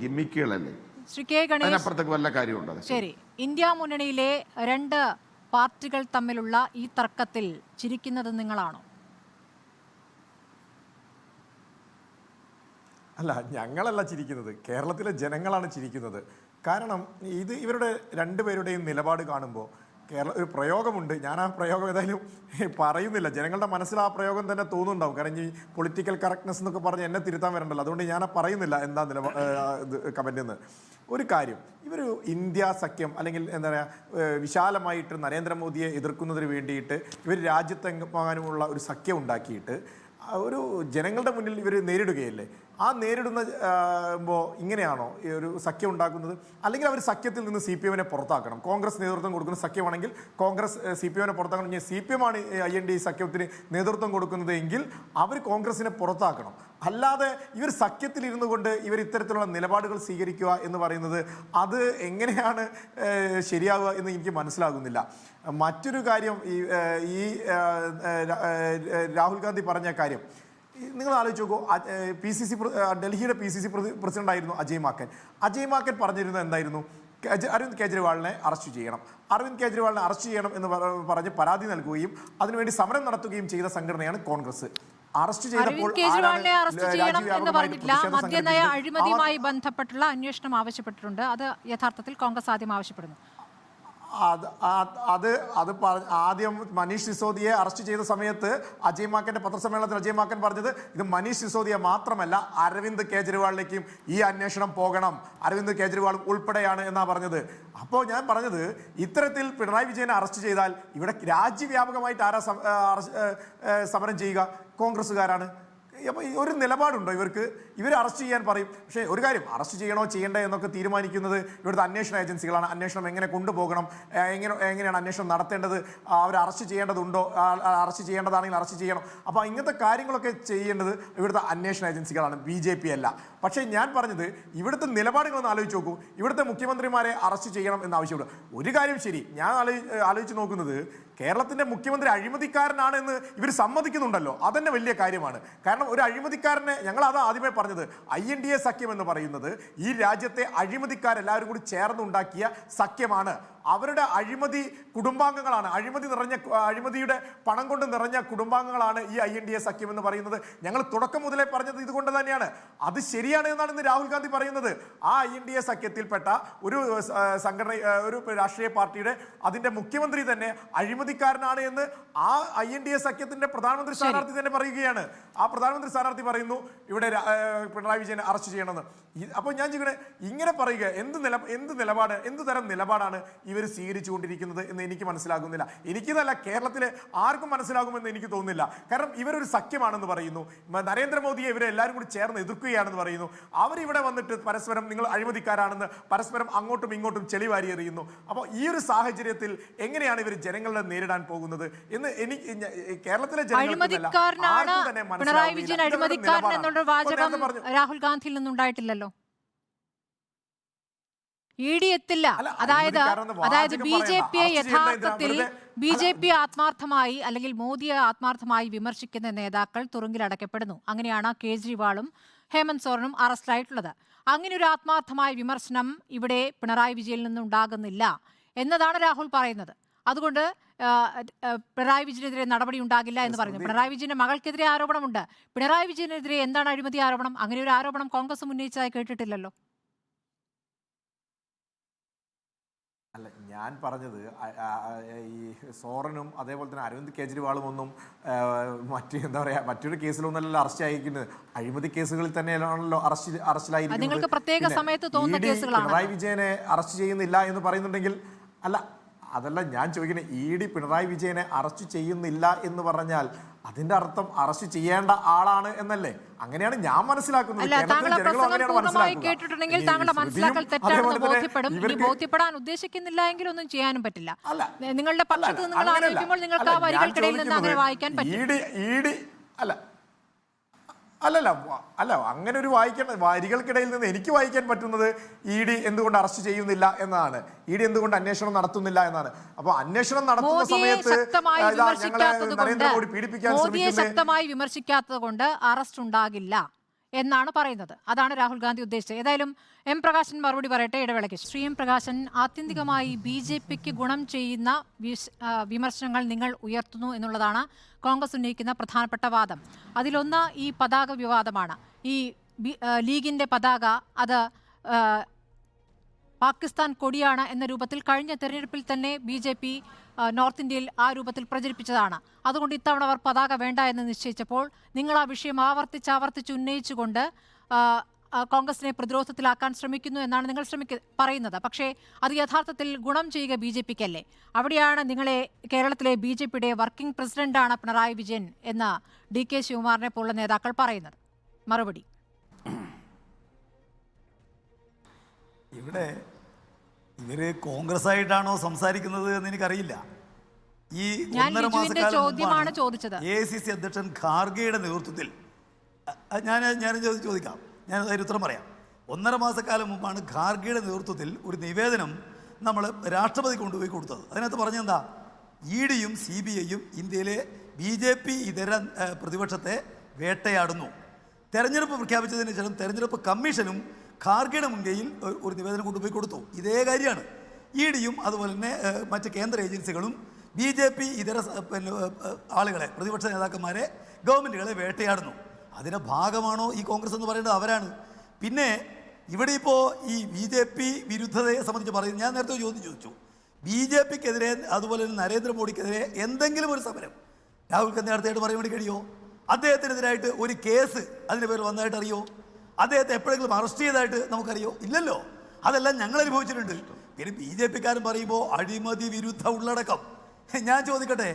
ഗിമ്മിക്കുകളല്ലേ, അതിനപ്പുറത്തേക്ക് വല്ല കാര്യമുണ്ടോ? ശരി, ഇന്ത്യ മുന്നണിയിലെ 2 പാർട്ടികൾ തമ്മിലുള്ള ഈ തർക്കത്തിൽ ചിരിക്കുന്നത് നിങ്ങളാണോ? അല്ല, ഞങ്ങളല്ല ചിരിക്കുന്നത്, കേരളത്തിലെ ജനങ്ങളാണ് ചിരിക്കുന്നത്. കാരണം ഇവരുടെ രണ്ടുപേരുടെയും നിലപാട് കാണുമ്പോൾ ഒരു പ്രയോഗമുണ്ട്. ഞാൻ ആ പ്രയോഗം ഏതായാലും പറയുന്നില്ല. ജനങ്ങളുടെ മനസ്സിൽ ആ പ്രയോഗം തന്നെ തോന്നുന്നുണ്ടാവും. കാരണം ഈ പൊളിറ്റിക്കൽ കറക്റ്റ്നെസ് എന്നൊക്കെ പറഞ്ഞ് എന്നെ തിരുത്താൻ വരണ്ടല്ലോ. അതുകൊണ്ട് ഞാൻ പറയുന്നില്ല എന്താ കമന്റ് എന്ന്. ഒരു കാര്യം, ഇവർ ഇന്ത്യ സഖ്യം അല്ലെങ്കിൽ എന്താ പറയുക, വിശാലമായിട്ട് നരേന്ദ്രമോദിയെ എതിർക്കുന്നതിന് വേണ്ടിയിട്ട് ഇവർ രാജ്യത്തെങ്ങാനുമുള്ള ഒരു സഖ്യം ഉണ്ടാക്കിയിട്ട് ഒരു ജനങ്ങളുടെ മുന്നിൽ ഇവർ നേരിടുകയല്ലേ. ആ നേരിടുമ്പോൾ ഇങ്ങനെയാണോ ഈ ഒരു സഖ്യം ഉണ്ടാക്കുന്നത്? അല്ലെങ്കിൽ അവർ സഖ്യത്തിൽ നിന്ന് CPM പുറത്താക്കണം. കോൺഗ്രസ് നേതൃത്വം കൊടുക്കുന്ന സഖ്യമാണെങ്കിൽ കോൺഗ്രസ് CPM പുറത്താക്കണം. CPM ആണ് IND സഖ്യത്തിന് നേതൃത്വം കൊടുക്കുന്നത് എങ്കിൽ അവർ കോൺഗ്രസിനെ പുറത്താക്കണം. അല്ലാതെ ഇവർ സഖ്യത്തിൽ ഇരുന്നു കൊണ്ട് ഇവർ ഇത്തരത്തിലുള്ള നിലപാടുകൾ സ്വീകരിക്കുക എന്ന് പറയുന്നത് അത് എങ്ങനെയാണ് ശരിയാവുക എന്ന് എനിക്ക് മനസ്സിലാകുന്നില്ല. മറ്റൊരു കാര്യം, ഈ രാഹുൽ ഗാന്ധി പറഞ്ഞ കാര്യം നിങ്ങൾ ആലോചിച്ച് നോക്കൂ. ഡൽഹിയുടെ PCC പ്രസിഡന്റ് ആയിരുന്നു അജയ് മാക്കൻ പറഞ്ഞിരുന്നത് എന്തായിരുന്നു? അരവിന്ദ് കെജ്രിവാളിനെ അറസ്റ്റ് ചെയ്യണം, എന്ന് പറഞ്ഞ് പരാതി നൽകുകയും അതിനുവേണ്ടി സമരം നടത്തുകയും ചെയ്ത സംഘടനയാണ് കോൺഗ്രസ്. അറസ്റ്റ് ചെയ്തപ്പോൾ മദ്യനയ അഴിമതിയുമായി ബന്ധപ്പെട്ടുള്ള അന്വേഷണം ആവശ്യപ്പെട്ടിട്ടുണ്ട്. അത് യഥാർത്ഥത്തിൽ കോൺഗ്രസ് ആദ്യം ആവശ്യപ്പെടുന്നു. ആദ്യം മനീഷ് സിസോദിയെ അറസ്റ്റ് ചെയ്ത സമയത്ത് അജയ് മാക്കന്റെ പത്രസമ്മേളനത്തിൽ അജയ് മാക്കൻ പറഞ്ഞത് ഇത് മനീഷ് സിസോദിയെ മാത്രമല്ല അരവിന്ദ് കേജ്രിവാളിലേക്കും ഈ അന്വേഷണം പോകണം, അരവിന്ദ് കേജ്രിവാൾ ഉൾപ്പെടെയാണ് എന്നാ പറഞ്ഞത്. അപ്പോൾ ഞാൻ പറഞ്ഞത് ഇത്തരത്തിൽ പിണറായി വിജയനെ അറസ്റ്റ് ചെയ്താൽ ഇവിടെ രാജ്യവ്യാപകമായിട്ട് ആരാ സമരം ചെയ്യുക? കോൺഗ്രസ്സുകാരാണ്. അപ്പോൾ ഒരു നിലപാടുണ്ടോ ഇവർക്ക്? ഇവർ അറസ്റ്റ് ചെയ്യാൻ പറയും. പക്ഷേ ഒരു കാര്യം, അറസ്റ്റ് ചെയ്യണോ ചെയ്യണ്ടേ എന്നൊക്കെ തീരുമാനിക്കുന്നത് ഇവിടുത്തെ അന്വേഷണ ഏജൻസികളാണ്. അന്വേഷണം എങ്ങനെ കൊണ്ടുപോകണം, എങ്ങനെയാണ് അന്വേഷണം നടത്തേണ്ടത്, അവർ അറസ്റ്റ് ചെയ്യേണ്ടതുണ്ടോ, അറസ്റ്റ് ചെയ്യേണ്ടതാണെങ്കിൽ അറസ്റ്റ് ചെയ്യണം. അപ്പോൾ ഇങ്ങനത്തെ കാര്യങ്ങളൊക്കെ ചെയ്യേണ്ടത് ഇവിടുത്തെ അന്വേഷണ ഏജൻസികളാണ്, BJP അല്ല. പക്ഷേ ഞാൻ പറഞ്ഞത് ഇവിടുത്തെ നിലപാടുകളൊന്ന് ആലോചിച്ച് നോക്കൂ. ഇവിടുത്തെ മുഖ്യമന്ത്രിമാരെ അറസ്റ്റ് ചെയ്യണം എന്ന് ആവശ്യമുണ്ട്. ഒരു കാര്യം ശരി, ഞാൻ ആലോചിച്ച് നോക്കുന്നത് കേരളത്തിന്റെ മുഖ്യമന്ത്രി അഴിമതിക്കാരനാണ് എന്ന് ഇവർ സമ്മതിക്കുന്നുണ്ടല്ലോ, അതന്നെ വലിയ കാര്യമാണ്. കാരണം ഒരു അഴിമതിക്കാരനെ, ഞങ്ങൾ അത് ആദ്യമേ പറഞ്ഞത്, INDA സഖ്യം എന്ന് പറയുന്നത് ഈ രാജ്യത്തെ അഴിമതിക്കാരെല്ലാവരും കൂടി ചേർന്നുണ്ടാക്കിയ സഖ്യമാണ്. അവരുടെ അഴിമതി കുടുംബാംഗങ്ങളാണ്, അഴിമതിയുടെ പണം കൊണ്ട് നിറഞ്ഞ കുടുംബാംഗങ്ങളാണ് ഈ INDA സഖ്യം എന്ന് പറയുന്നത്. ഞങ്ങൾ തുടക്കം മുതലേ പറഞ്ഞത് ഇതുകൊണ്ട് തന്നെയാണ്. അത് ശരിയാണ് എന്നാണ് ഇന്ന് രാഹുൽ ഗാന്ധി പറയുന്നത്. ആ INDA സഖ്യത്തിൽപ്പെട്ട ഒരു സംഘടന, ഒരു രാഷ്ട്രീയ പാർട്ടിയുടെ അതിന്റെ മുഖ്യമന്ത്രി തന്നെ അഴിമതിക്കാരനാണ് എന്ന് ആ INDA സഖ്യത്തിന്റെ പ്രധാനമന്ത്രി സ്ഥാനാർത്ഥി തന്നെ പറയുകയാണ്. ആ പ്രധാനമന്ത്രി സ്ഥാനാർത്ഥി പറയുന്നു ഇവിടെ പിണറായി വിജയനെ അറസ്റ്റ് ചെയ്യണമെന്ന്. അപ്പോൾ ഞാൻ ഇങ്ങനെ പറയുക, എന്ത് നിലപാട്, എന്ത് തരം നിലപാടാണ് ഇവർ സ്വീകരിച്ചുകൊണ്ടിരിക്കുന്നത് എന്ന് എനിക്ക് മനസ്സിലാകുന്നില്ല. എനിക്കിതല്ല, കേരളത്തിലെ ആർക്കും മനസ്സിലാകുമെന്ന് എനിക്ക് തോന്നുന്നില്ല. കാരണം ഇവരൊരു സഖ്യമാണെന്ന് പറയുന്നു, നരേന്ദ്രമോദിയെ ഇവരെ എല്ലാവരും കൂടി ചേർന്ന് എതിർക്കുകയാണെന്ന് പറയുന്നു. അവരിവിടെ വന്നിട്ട് പരസ്പരം നിങ്ങൾ അഴിമതിക്കാരാണെന്ന് പരസ്പരം അങ്ങോട്ടും ഇങ്ങോട്ടും ചെളിവാരി എറിയുന്നു. അപ്പോൾ ഈ ഒരു സാഹചര്യത്തിൽ എങ്ങനെയാണ് ഇവർ ജനങ്ങളെ നേരിടാൻ പോകുന്നത് എന്ന് കേരളത്തിലെ പിണറായി വിജയൻ അഴിമതിക്കാരൻ എന്നുള്ള വാചകം രാഹുൽ ഗാന്ധിയിൽ നിന്നുണ്ടായിട്ടില്ലല്ലോ. ED എത്തില്ല. അതായത് BJPയെ യഥാർത്ഥത്തിൽ BJP ആത്മാർത്ഥമായി അല്ലെങ്കിൽ മോദിയെ ആത്മാർത്ഥമായി വിമർശിക്കുന്ന നേതാക്കൾ തുറുങ്കിലടക്കപ്പെടുന്നു. അങ്ങനെയാണ് കേജ്രിവാളും ഹേമന്ത് സോറനും അറസ്റ്റിലായിട്ടുള്ളത്. അങ്ങനെ ഒരു ആത്മാർത്ഥമായ വിമർശനം ഇവിടെ പിണറായി വിജയനിൽ നിന്നുണ്ടാകുന്നില്ല എന്നതാണ് രാഹുൽ പറയുന്നത്. അതുകൊണ്ട് പിണറായി വിജയനെതിരെ നടപടി ഉണ്ടാകില്ല എന്ന് പറയുന്നു. പിണറായി വിജയന്റെ മകൾക്കെതിരെ ആരോപണമുണ്ട്. പിണറായി വിജയനെതിരെ എന്താണ് അഴിമതി ആരോപണം? അങ്ങനെ ഒരു ആരോപണം കോൺഗ്രസ് ഉന്നയിച്ചതായി കേട്ടിട്ടില്ലല്ലോ. അല്ല, ഞാൻ പറഞ്ഞത് ഈ സോറനും അതേപോലെ തന്നെ അരവിന്ദ് കേജ്രിവാളും ഒന്നും മറ്റൊരു കേസിലൊന്നല്ലല്ലോ അറസ്റ്റ് ആയിരിക്കുന്നത്. അഴിമതി കേസുകളിൽ തന്നെയാണല്ലോ അറസ്റ്റിലായിരിക്കുന്നത്. പിണറായി വിജയനെ അറസ്റ്റ് ചെയ്യുന്നില്ല എന്ന് പറയുന്നുണ്ടെങ്കിൽ, അതല്ല ഞാൻ ചോദിക്കുന്നത്, ED പിണറായി വിജയനെ അറസ്റ്റ് ചെയ്യുന്നില്ല എന്ന് പറഞ്ഞാൽ അതിന്റെ അർത്ഥം അറസ്റ്റ് ചെയ്യേണ്ട ആളാണ് എന്നല്ലേ? അങ്ങനെയാണ് ഞാൻ മനസ്സിലാക്കുന്നത്. ബോധ്യപ്പെടാൻ ഉദ്ദേശിക്കുന്നില്ല എങ്കിൽ ഒന്നും ചെയ്യാനും പറ്റില്ല. നിങ്ങളുടെ പക്ഷത്ത് നിങ്ങൾ ആലോചിക്കുമ്പോൾ നിങ്ങൾക്ക് ആ വരികൾക്കിടയിൽ നിന്ന് അങ്ങനെ വായിക്കാൻ പറ്റും. അല്ല അങ്ങനെ ഒരു വരികൾക്കിടയിൽ നിന്ന് എനിക്ക് വായിക്കാൻ പറ്റുന്നത് ED എന്തുകൊണ്ട് അറസ്റ്റ് ചെയ്യുന്നില്ല എന്നാണ്, ED എന്തുകൊണ്ട് അന്വേഷണം നടത്തുന്നില്ല എന്നാണ്. അപ്പൊ അന്വേഷണം നടത്തുന്ന സമയത്ത് നരേന്ദ്രമോദി പീഡിപ്പിക്കാൻ ശക്തമായി വിമർശിക്കാത്തത് കൊണ്ട് അറസ്റ്റ് ഉണ്ടാകില്ല എന്നാണ് പറയുന്നത്. അതാണ് രാഹുൽ ഗാന്ധി ഉദ്ദേശിച്ചത്. ഏതായാലും M പ്രകാശൻ മറുപടി പറയട്ടെ ഇടവേളയ്ക്ക്. ശ്രീ M പ്രകാശൻ, ആത്യന്തികമായി BJPക്ക് ഗുണം ചെയ്യുന്ന വിമർശനങ്ങൾ നിങ്ങൾ ഉയർത്തുന്നു എന്നുള്ളതാണ് കോൺഗ്രസ് ഉന്നയിക്കുന്ന പ്രധാനപ്പെട്ട വാദം. അതിലൊന്ന് ഈ പതാക വിവാദമാണ്. ഈ ലീഗിന്റെ പതാക അത് പാകിസ്ഥാൻ കൊടിയാണ് എന്ന രൂപത്തിൽ കഴിഞ്ഞ തെരഞ്ഞെടുപ്പിൽ തന്നെ BJP നോർത്ത് ഇന്ത്യയിൽ ആ രൂപത്തിൽ പ്രചരിപ്പിച്ചതാണ്. അതുകൊണ്ട് ഇത്തവണ അവർ പതാക വേണ്ട എന്ന് നിശ്ചയിച്ചപ്പോൾ നിങ്ങൾ ആ വിഷയം ആവർത്തിച്ച് ഉന്നയിച്ചുകൊണ്ട് കോൺഗ്രസിനെ പ്രതിരോധത്തിലാക്കാൻ ശ്രമിക്കുന്നു എന്നാണ് നിങ്ങൾ പറയുന്നത്. പക്ഷേ അത് യഥാർത്ഥത്തിൽ ഗുണം ചെയ്യുക BJPക്കല്ലേ? അവിടെയാണ് നിങ്ങളെ കേരളത്തിലെ BJPയുടെ വർക്കിംഗ് പ്രസിഡന്റാണ് പിണറായി വിജയൻ എന്ന് DK ശിവകുമാറിനെ പോലുള്ള നേതാക്കൾ പറയുന്നത്. മറുപടി. ഇവിടെ ഇവര് കോൺഗ്രസ് ആയിട്ടാണോ സംസാരിക്കുന്നത് എന്ന് എനിക്കറിയില്ല. ഈ 1.5 മാസക്കാലം AICC അധ്യക്ഷൻ ഖാർഗെയുടെ നേതൃത്വത്തിൽ ഞാൻ ചോദിക്കാം, ഞാൻ അതിന് ഉത്തരം പറയാം. 1.5 മാസക്കാലം മുമ്പാണ് ഖാർഗെയുടെ നേതൃത്വത്തിൽ ഒരു നിവേദനം നമ്മൾ രാഷ്ട്രപതി കൊണ്ടുപോയി കൊടുത്തത്. അതിനകത്ത് പറഞ്ഞെന്താ, EDയും CBIയും ഇന്ത്യയിലെ BJP ഇതര പ്രതിപക്ഷത്തെ വേട്ടയാടുന്നു. തെരഞ്ഞെടുപ്പ് പ്രഖ്യാപിച്ചതിന് ശേഷം തെരഞ്ഞെടുപ്പ് കമ്മീഷനും ഖാർഗെയുടെ മുൻകൈയിൽ ഒരു നിവേദനം കൊണ്ടുപോയി കൊടുത്തു. ഇതേ കാര്യമാണ്. EDയും അതുപോലെ തന്നെ മറ്റ് കേന്ദ്ര ഏജൻസികളും BJP ഇതര ആളുകളെ, പ്രതിപക്ഷ നേതാക്കന്മാരെ, ഗവൺമെൻറ്റുകളെ വേട്ടയാടുന്നു. അതിൻ്റെ ഭാഗമാണോ ഈ കോൺഗ്രസ് എന്ന് പറയുന്നത്? അവരാണ്. പിന്നെ ഇവിടെ ഇപ്പോൾ ഈ BJP വിരുദ്ധതയെ സംബന്ധിച്ച് പറയുന്നത്, ഞാൻ നേരത്തെ ചോദിച്ചു, BJPക്കെതിരെ അതുപോലെ തന്നെ നരേന്ദ്രമോദിക്കെതിരെ എന്തെങ്കിലും ഒരു സമരം രാഹുൽ ഗാന്ധി അടുത്തായിട്ട് പറയാൻ വേണ്ടി കഴിയുമോ? അദ്ദേഹത്തിനെതിരായിട്ട് ഒരു കേസ് അതിൻ്റെ പേരിൽ വന്നതായിട്ട് അറിയോ? അദ്ദേഹത്തെ എപ്പോഴെങ്കിലും അറസ്റ്റ് ചെയ്തതായിട്ട് നമുക്കറിയോ? ഇല്ലല്ലോ. അതെല്ലാം ഞങ്ങൾ അനുഭവിച്ചിട്ടുണ്ട്. പിന്നെ BJPക്കാരൻ പറയുമ്പോൾ അഴിമതി വിരുദ്ധ ഉള്ളടക്കം. ഞാൻ ചോദിക്കട്ടെ,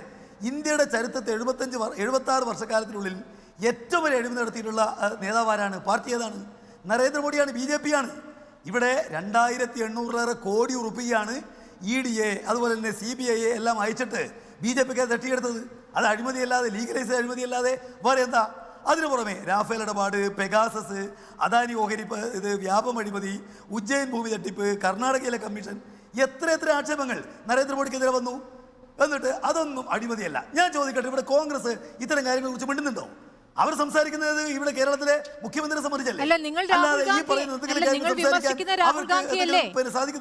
ഇന്ത്യയുടെ ചരിത്രത്തെ 76 വർഷക്കാലത്തിനുള്ളിൽ ഏറ്റവും വലിയ അഴിമതി നടത്തിയിട്ടുള്ള നേതാവാരാണ്? പാർട്ടി ഏതാണ്? നരേന്ദ്രമോദിയാണ്, BJP ആണ്. ഇവിടെ 2800 കോടി റുപ്പിയാണ് EDA അതുപോലെ തന്നെ CBI എല്ലാം അയച്ചിട്ട് BJPക്കാർ തട്ടിയെടുത്തത്. അത് അഴിമതിയല്ലാതെ, ലീഗലൈസ് അഴിമതിയല്ലാതെ വേറെ എന്താ? അതിനു പുറമെ റാഫേൽ ഇടപാട്, പെഗാസസ്, അദാനി ഓഹരി ഇത് വ്യാപം അഴിമതി, ഉജ്ജയിൻ ഭൂമി തട്ടിപ്പ്, കർണാടകയിലെ കമ്മീഷൻ, എത്ര ആക്ഷേപങ്ങൾ നരേന്ദ്രമോദിക്കെതിരെ വന്നു. എന്നിട്ട് അതൊന്നും അഴിമതിയല്ല. ഞാൻ ചോദിക്കട്ടെ, ഇവിടെ കോൺഗ്രസ് ഇത്തരം കാര്യങ്ങളെ കുറിച്ച് മിണ്ടുന്നുണ്ടോ? അവർ സംസാരിക്കുന്നത് ഇവിടെ കേരളത്തിലെ മുഖ്യമന്ത്രിയെ സംബന്ധിച്ചല്ലേ?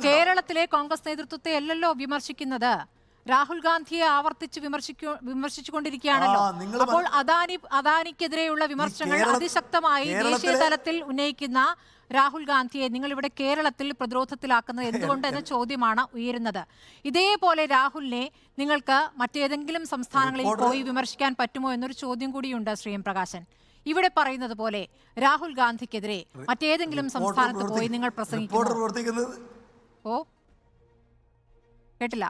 കേരളത്തിലെ കോൺഗ്രസ് നേതൃത്വത്തെ അല്ലല്ലോ വിമർശിക്കുന്നത്. രാഹുൽ ഗാന്ധിയെ ആവർത്തിച്ച് വിമർശിച്ചുകൊണ്ടിരിക്കുകയാണല്ലോ. അപ്പോൾ അദാനിക്കെതിരെയുള്ള വിമർശനങ്ങൾ അതിശക്തമായി ദേശീയ തലത്തിൽ ഉന്നയിക്കുന്ന രാഹുൽ ഗാന്ധിയെ നിങ്ങൾ ഇവിടെ കേരളത്തിൽ പ്രതിരോധത്തിലാക്കുന്നത് എന്തുകൊണ്ട് എന്ന ചോദ്യമാണ് ഉയരുന്നത്. ഇതേപോലെ രാഹുലിനെ നിങ്ങൾക്ക് മറ്റേതെങ്കിലും സംസ്ഥാനങ്ങളിൽ പോയി വിമർശിക്കാൻ പറ്റുമോ എന്നൊരു ചോദ്യം കൂടിയുണ്ട്. ശ്രീ എം പ്രകാശൻ, ഇവിടെ പറയുന്നത് പോലെ രാഹുൽ ഗാന്ധിക്കെതിരെ മറ്റേതെങ്കിലും സംസ്ഥാനത്ത് പോയി നിങ്ങൾ പ്രസംഗിക്കുന്നു? ഓ, കേട്ടില്ല.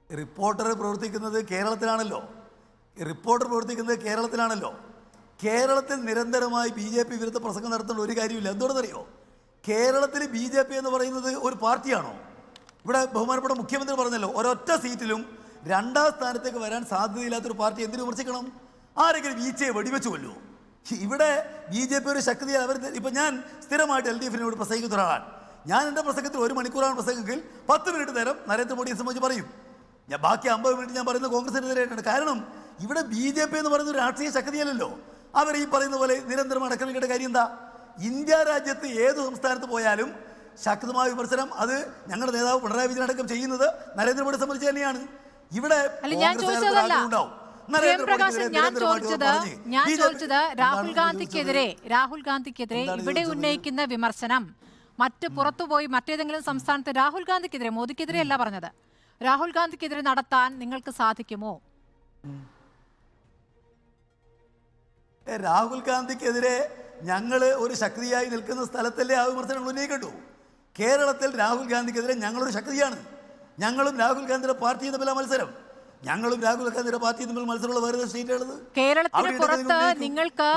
റിപ്പോർട്ടർ പ്രവർത്തിക്കുന്നത് കേരളത്തിലാണല്ലോ. കേരളത്തിൽ നിരന്തരമായി BJP വിരുദ്ധ പ്രസംഗം നടത്തേണ്ട ഒരു കാര്യമില്ല. എന്തുകൊണ്ടെന്നറിയോ? കേരളത്തിൽ BJP എന്ന് പറയുന്നത് ഒരു പാർട്ടിയാണോ? ഇവിടെ ബഹുമാനപ്പെട്ട മുഖ്യമന്ത്രി പറഞ്ഞല്ലോ, ഒരൊറ്റ സീറ്റിലും 2ാം സ്ഥാനത്തേക്ക് വരാൻ സാധ്യതയില്ലാത്തൊരു പാർട്ടി എന്തിനു വിമർശിക്കണം? ആരെങ്കിലും വീഴ്ചയെ വെടിവെച്ചു കൊല്ലുമോ? ഇവിടെ BJP ഒരു ശക്തിയാണ്. അവർ ഇപ്പം ഞാൻ സ്ഥിരമായിട്ട് LDFനോട് പ്രസംഗിക്കുന്ന ഒരാളാണ്. ഞാൻ എൻ്റെ പ്രസംഗത്തിൽ 1 മണിക്കൂറാണ് പ്രസംഗമെങ്കിൽ 10 മിനിറ്റ് നേരം നരേന്ദ്രമോദിയെ സംബന്ധിച്ച് പറയും. ഞാൻ ബാക്കി 50 മിനിറ്റ് ഞാൻ പറയുന്നത് കോൺഗ്രസിനെതിരായിട്ടാണ്. കാരണം ഇവിടെ BJP എന്ന് പറയുന്ന ഒരു രാഷ്ട്രീയ ശക്തിയല്ലല്ലോ. അവർ ഈ പറയുന്ന പോലെ നിരന്തരം അടക്കളിക്കേണ്ട കാര്യം എന്താ? ഇന്ത്യ രാജ്യത്ത് ഏത് സംസ്ഥാനത്ത് പോയാലും ശക്തമായ വിമർശനം അത് ഞങ്ങളുടെ നേതാവ് പിണറായി വിജയൻ അടക്കം ചെയ്യുന്നത് നരേന്ദ്രമോദിയെ സംബന്ധിച്ച് തന്നെയാണ്. ഇവിടെ ഞാൻ ചോദിച്ചത് രാഹുൽ ഗാന്ധിക്കെതിരെ ഇവിടെ ഉന്നയിക്കുന്ന വിമർശനം പുറത്തുപോയി മറ്റേതെങ്കിലും സംസ്ഥാനത്ത് രാഹുൽ ഗാന്ധിക്കെതിരെ, മോദിക്കെതിരെ അല്ല പറഞ്ഞത്, രാഹുൽ ഗാന്ധിക്കെതിരെ നടത്താൻ നിങ്ങൾക്ക് സാധിക്കുമോ? രാഹുൽ ഗാന്ധിക്കെതിരെ ഞങ്ങൾ ഒരു ശക്തിയായി നിൽക്കുന്ന സ്ഥലത്തല്ലേ ആ വിമർശനങ്ങൾ ഉന്നയിക്കണ്ടു. കേരളത്തിൽ രാഹുൽ ഗാന്ധിക്കെതിരെ ഞങ്ങളൊരു ശക്തിയാണ്. ഞങ്ങളും രാഹുൽ ഗാന്ധിയുടെ പാർട്ടിയും തമ്മിലാണ് മത്സരം. ഞങ്ങളും രാഹുൽ ഗാന്ധിയുടെ പാർട്ടിയും തമ്മിൽ മത്സരമുള്ള വേറെ സ്റ്റേറ്റുള്ളത്. കേരളത്തിന് പുറത്ത് നിങ്ങൾക്ക്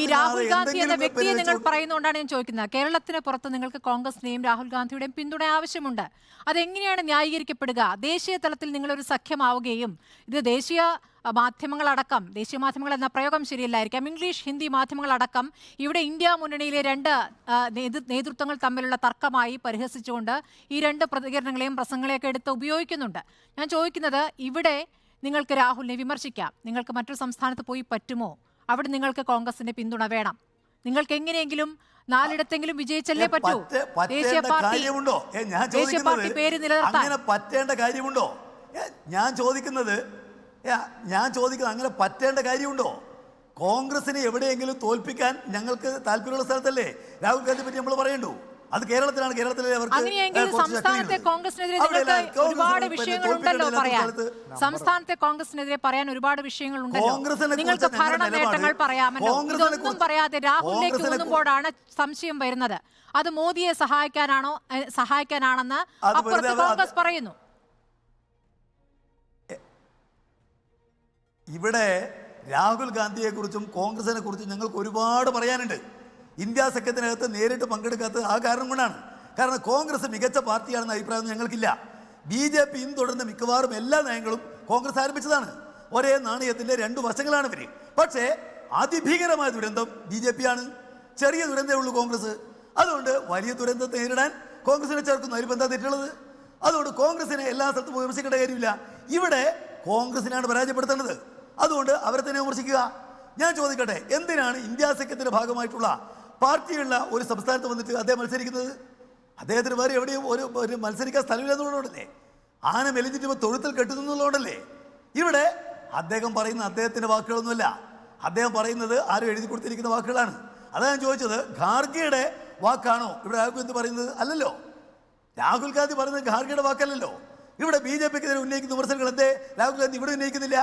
ഈ രാഹുൽ ഗാന്ധി എന്ന വ്യക്തിയെ നിങ്ങൾ പറയുന്നതുകൊണ്ടാണ് ഞാൻ ചോദിക്കുന്നത്. കേരളത്തിന് പുറത്ത് നിങ്ങൾക്ക് കോൺഗ്രസിന്റെയും രാഹുൽ ഗാന്ധിയുടെയും പിന്തുണ ആവശ്യമുണ്ട്. അതെങ്ങനെയാണ് ന്യായീകരിക്കപ്പെടുക? ദേശീയ തലത്തിൽ നിങ്ങളൊരു സഖ്യമാവുകയും ഇത് ദേശീയ മാധ്യമങ്ങളടക്കം, ദേശീയ മാധ്യമങ്ങൾ എന്ന പ്രയോഗം ശരിയല്ലായിരിക്കാം, ഇംഗ്ലീഷ് ഹിന്ദി മാധ്യമങ്ങളടക്കം ഇവിടെ ഇന്ത്യ മുന്നണിയിലെ 2 നേതൃത്വങ്ങൾ തമ്മിലുള്ള തർക്കമായി പരിഹസിച്ചുകൊണ്ട് ഈ 2 പ്രതികരണങ്ങളെയും പ്രസംഗങ്ങളെയൊക്കെ എടുത്ത് ഉപയോഗിക്കുന്നുണ്ട്. ഞാൻ ചോദിക്കുന്നത്, ഇവിടെ നിങ്ങൾക്ക് രാഹുലിനെ വിമർശിക്കാം, നിങ്ങൾക്ക് മറ്റൊരു സംസ്ഥാനത്ത് പോയി പറ്റുമോ? അവിടെ നിങ്ങൾക്ക് കോൺഗ്രസിന്റെ പിന്തുണ വേണം. നിങ്ങൾക്ക് എങ്ങനെയെങ്കിലും 4ഇടത്തെങ്കിലും വിജയിച്ചല്ലേ പറ്റൂ. ദേശീയ പാർട്ടി പേര് നിലനിർത്താൻ പറ്റേണ്ട കാര്യമുണ്ടോ? ഞാൻ ചോദിക്കുന്നത് അങ്ങനെ പറ്റേണ്ട കാര്യമുണ്ടോ? കോൺഗ്രസിനെ എവിടെയെങ്കിലും തോൽപ്പിക്കാൻ ഞങ്ങൾക്ക് താല്പര്യമുള്ള സ്ഥലത്തല്ലേ രാഹുൽ ഗാന്ധി പറ്റി നമ്മൾ പറയണ്ടു. അത് കേരളത്തിലാണ്. കേരളത്തിലെ സംസ്ഥാനത്തെ കോൺഗ്രസിനെതിരെ ഒരുപാട് വിഷയങ്ങളുണ്ടല്ലോ പറയാൻ. സംസ്ഥാനത്തെ കോൺഗ്രസിനെതിരെ പറയാൻ ഒരുപാട് വിഷയങ്ങളുണ്ടല്ലോ. നിങ്ങൾക്ക് ഭരണ നേട്ടങ്ങൾ പറയാമല്ലോ. ഇതൊന്നും പറയാതെ രാഹുലിലേക്ക് ഊന്നുമ്പോഴാണ് സംശയം വരുന്നത്. അത് മോദിയെ സഹായിക്കാനാണെന്ന് അപ്പുറത്ത് കോൺഗ്രസ് പറയുന്നു. ഇവിടെ രാഹുൽ ഗാന്ധിയെക്കുറിച്ചും കോൺഗ്രസിനെ കുറിച്ചും ഞങ്ങൾക്ക് ഒരുപാട് പറയാനുണ്ട്. ഇന്ത്യ സഖ്യത്തിനകത്ത് നേരിട്ട് പങ്കെടുക്കാത്തത് ആ കാരണം കൊണ്ടാണ്. കാരണം കോൺഗ്രസ് മികച്ച പാർട്ടിയാണെന്ന അഭിപ്രായം ഞങ്ങൾക്കില്ല. BJP തുടർന്ന് മിക്കവാറും എല്ലാ നയങ്ങളും കോൺഗ്രസ് ആരംഭിച്ചതാണ്. ഒരേ നാണയത്തിൻ്റെ 2 വശങ്ങളാണ് ഇവർ. പക്ഷേ അതിഭീകരമായ ദുരന്തം BJP ആണ്. ചെറിയ ദുരന്തമേ ഉള്ളൂ കോൺഗ്രസ്. അതുകൊണ്ട് വലിയ ദുരന്തത്തെ നേരിടാൻ കോൺഗ്രസിനെ ചേർക്കുന്നു. അതിൽ എന്താ തെറ്റുള്ളത്? അതുകൊണ്ട് കോൺഗ്രസിനെ എല്ലാ സ്ഥലത്തും വിമർശിക്കേണ്ട കാര്യമില്ല. ഇവിടെ കോൺഗ്രസിനാണ് പരാജയപ്പെടുത്തേണ്ടത്. അതുകൊണ്ട് അവരെ തന്നെ വിമർശിക്കുക. ഞാൻ ചോദിക്കട്ടെ, എന്തിനാണ് ഇന്ത്യ സഖ്യത്തിന്റെ ഭാഗമായിട്ടുള്ള പാർട്ടിയുള്ള ഒരു സംസ്ഥാനത്ത് വന്നിട്ട് അദ്ദേഹം മത്സരിക്കുന്നത്? അദ്ദേഹത്തിന് വേറെ എവിടെയും ഒരു മത്സരിക്കാൻ സ്ഥലമില്ലെന്നുള്ളതുകൊണ്ടല്ലേ? ആന മെലിഞ്ഞിട്ട് തൊഴുത്തിൽ കെട്ടുന്നുള്ളതുകൊണ്ടല്ലേ? ഇവിടെ അദ്ദേഹം പറയുന്ന അദ്ദേഹത്തിന്റെ വാക്കുകളൊന്നുമല്ല. അദ്ദേഹം പറയുന്നത് ആരും എഴുതി കൊടുത്തിരിക്കുന്ന വാക്കുകളാണ്. അതാണ് ഞാൻ ചോദിച്ചത്, ഖാർഗെയുടെ വാക്കാണോ ഇവിടെ രാഹുൽ ഗാന്ധി പറയുന്നത്? അല്ലല്ലോ. രാഹുൽ ഗാന്ധി പറയുന്നത് ഖാർഗെയുടെ വാക്കല്ലല്ലോ. ഇവിടെ BJPക്കെതിരെ ഉന്നയിക്കുന്ന വിമർശനങ്ങൾ എന്തേ രാഹുൽ ഗാന്ധി ഇവിടെ ഉന്നയിക്കുന്നില്ല?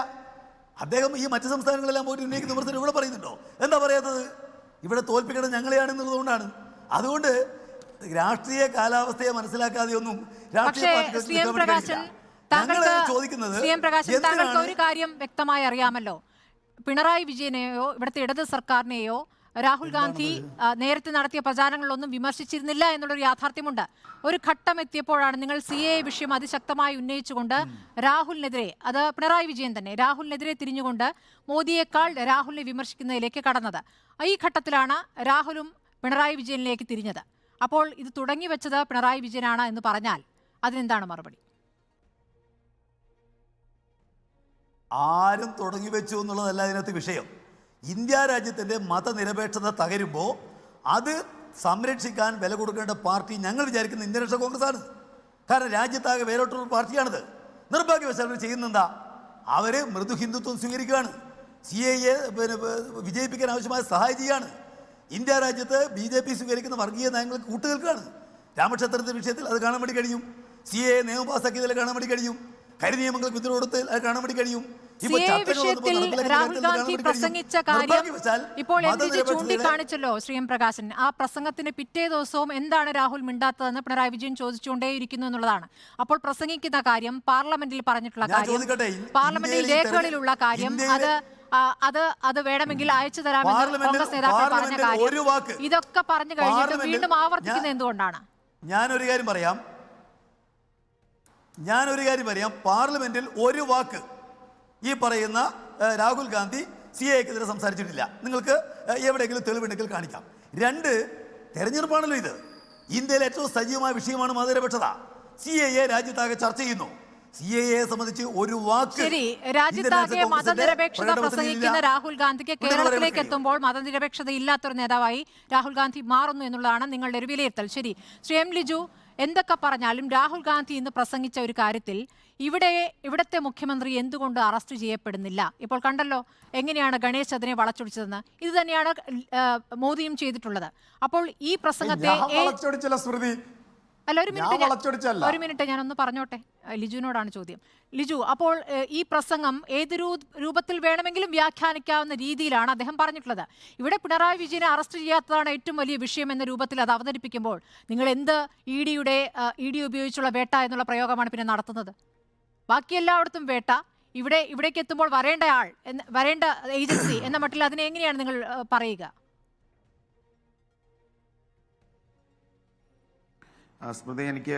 അദ്ദേഹം ഈ മറ്റ് സംസ്ഥാനങ്ങളെല്ലാം പോയിട്ട് ഉന്നയിക്കുന്ന വിമർശനം ഇവിടെ പറയുന്നുണ്ടോ? എന്താ പറയാത്തത്? ഇവിടെ തോൽപ്പിക്കേണ്ടത് ഞങ്ങളെയാണെന്നുള്ളതുകൊണ്ടാണ്. അതുകൊണ്ട് രാഷ്ട്രീയ കാലാവസ്ഥയെ മനസ്സിലാക്കാതെയൊന്നും രാഷ്ട്രീയ ചോദിക്കുന്നത് താങ്കൾക്ക് ഒരു കാര്യം വ്യക്തമായി അറിയാമല്ലോ. പിണറായി വിജയനെയോ ഇവിടുത്തെ ഇടത് സർക്കാരിനെയോ രാഹുൽ ഗാന്ധി നേരത്തെ നടത്തിയ പ്രചാരണങ്ങളിലൊന്നും വിമർശിച്ചിരുന്നില്ല എന്നുള്ളൊരു യാഥാർത്ഥ്യമുണ്ട്. ഒരു ഘട്ടം എത്തിയപ്പോഴാണ് നിങ്ങൾ CAA വിഷയം അതിശക്തമായി ഉന്നയിച്ചുകൊണ്ട് രാഹുലിനെതിരെ, അത് പിണറായി വിജയൻ തന്നെ രാഹുലിനെതിരെ തിരിഞ്ഞുകൊണ്ട് മോദിയേക്കാൾ രാഹുലിനെ വിമർശിക്കുന്നതിലേക്ക് കടന്നത്. ഈ ഘട്ടത്തിലാണ് രാഹുലും പിണറായി വിജയനിലേക്ക് തിരിഞ്ഞത്. അപ്പോൾ ഇത് തുടങ്ങി വെച്ചത് പിണറായി വിജയനാണ് എന്ന് പറഞ്ഞാൽ അതിനെന്താണ് മറുപടി? ആരും തുടങ്ങി വെച്ചു എന്നുള്ളതല്ല അതിനകത്ത് വിഷയം. ഇന്ത്യ രാജ്യത്തിൻ്റെ മതനിരപേക്ഷത തകരുമ്പോൾ അത് സംരക്ഷിക്കാൻ വില കൊടുക്കേണ്ട പാർട്ടി ഞങ്ങൾ വിചാരിക്കുന്ന ഇന്ത്യൻ നാഷണൽ കോൺഗ്രസ് ആണ്. കാരണം രാജ്യത്താകെ വേരോട്ടുള്ള പാർട്ടിയാണിത്. നിർഭാഗ്യവശാൽ അവർ ചെയ്യുന്നെന്താ? അവർ മൃദു ഹിന്ദുത്വം സ്വീകരിക്കുകയാണ്. CAA വിജയിപ്പിക്കാൻ ആവശ്യമായ സഹായം ചെയ്യുകയാണ്. ഇന്ത്യ രാജ്യത്ത് BJP സ്വീകരിക്കുന്ന വർഗീയ നയങ്ങൾക്ക് കൂട്ടുനിൽക്കുകയാണ്. രാമക്ഷേത്രത്തിന്റെ വിഷയത്തിൽ അത് കാണാൻ വേണ്ടി കഴിയും. CAA നിയമം പാസാക്കിയതിൽ കാണാൻ വേണ്ടി കഴിയും. കരി നിയമങ്ങൾക്ക് വിദ്യ കൊടുത്ത് അത് കാണാൻ വേണ്ടി കഴിയും. രാഹുൽ ഗാന്ധി പ്രസംഗിച്ച കാര്യം ഇപ്പോൾ ചൂണ്ടിക്കാണിച്ചല്ലോ ശ്രീ എം പ്രകാശൻ. ആ പ്രസംഗത്തിന് പിറ്റേ ദിവസവും എന്താണ് രാഹുൽ മിണ്ടാത്തതെന്ന് പിണറായി വിജയൻ ചോദിച്ചുകൊണ്ടേയിരിക്കുന്നു എന്നുള്ളതാണ്. അപ്പോൾ പ്രസംഗിക്കുന്ന കാര്യം, പാർലമെന്റിൽ പറഞ്ഞിട്ടുള്ള കാര്യം, പാർലമെന്റിൽ രേഖകളിലുള്ള കാര്യം, അത് വേണമെങ്കിൽ അയച്ചു തരാമെന്ന് കോൺഗ്രസ് നേതാക്കൾ പറഞ്ഞ കാര്യം, ഇതൊക്കെ പറഞ്ഞു കഴിഞ്ഞിട്ട് വീണ്ടും ആവർത്തിക്കുന്നത് എന്തുകൊണ്ടാണ്? ഞാനൊരു കാര്യം പറയാം. പാർലമെന്റിൽ ഒരു വാക്ക് ഈ പറയുന്ന രാഹുൽ ഗാന്ധി CAAക്കെതിരെ സംസാരിച്ചിട്ടില്ല. നിങ്ങൾക്ക് എവിടെയെങ്കിലും തെളിവുണ്ടെങ്കിൽ കാണിക്കാം. 2, തെരഞ്ഞെടുപ്പാണല്ലോ ഇത്. ഇന്ത്യയിലെ ഏറ്റവും സജീവമായ വിഷയമാണ് മതനിരപേക്ഷത. CAA രാജ്യത്താകെ ചർച്ച ചെയ്യുന്നു. CAA സംബന്ധിച്ച് ഒരു വാക്ക്. ശരി, രാജ്യത്താകെ മതനിരപേക്ഷത പ്രസംഗിക്കുന്ന രാഹുൽ ഗാന്ധിക്ക് കേരളത്തിലേക്ക് എത്തുമ്പോൾ മതനിരപേക്ഷത ഇല്ലാത്തൊരു നേതാവായി രാഹുൽ ഗാന്ധി മാറുന്നു എന്നുള്ളതാണ് നിങ്ങളുടെ ഒരു വിലയിരുത്തൽ. ശരി, ശ്രീ എം ലിജു, എന്തൊക്കെ പറഞ്ഞാലും രാഹുൽ ഗാന്ധി ഇന്ന് പ്രസംഗിച്ച ഒരു കാര്യത്തിൽ ഇവിടത്തെ മുഖ്യമന്ത്രി എന്തുകൊണ്ട് അറസ്റ്റ് ചെയ്യപ്പെടുന്നില്ല? ഇപ്പോൾ കണ്ടല്ലോ എങ്ങനെയാണ് ഗണേശ് അതിനെ വളച്ചൊടിച്ചതെന്ന്. ഇത് തന്നെയാണ് മോദിയും ചെയ്തിട്ടുള്ളത്. അപ്പോൾ ഈ പ്രസംഗത്തെ അല്ല, ഒരു മിനിറ്റ് ഞാനൊന്ന് പറഞ്ഞോട്ടെ. ലിജുവിനോടാണ് ചോദ്യം. ലിജു, അപ്പോൾ ഈ പ്രസംഗം ഏത് രൂപത്തിൽ വേണമെങ്കിലും വ്യാഖ്യാനിക്കാവുന്ന രീതിയിലാണ് അദ്ദേഹം പറഞ്ഞിട്ടുള്ളത്. ഇവിടെ പിണറായി വിജയനെ അറസ്റ്റ് ചെയ്യാത്തതാണ് ഏറ്റവും വലിയ വിഷയം എന്ന രൂപത്തിൽ അത് അവതരിപ്പിക്കുമ്പോൾ നിങ്ങൾ എന്ത് ഇഡി ഉപയോഗിച്ചുള്ള വേട്ട എന്നുള്ള പ്രയോഗമാണ് പിന്നെ നടത്തുന്നത്? ബാക്കി എല്ലായിടത്തും വേട്ട, ഇവിടേക്ക് എത്തുമ്പോൾ വരേണ്ട ഏജൻസി എന്ന മട്ടിൽ അതിനെ എങ്ങനെയാണ് നിങ്ങൾ പറയുക? സ്മൃതി, എനിക്ക്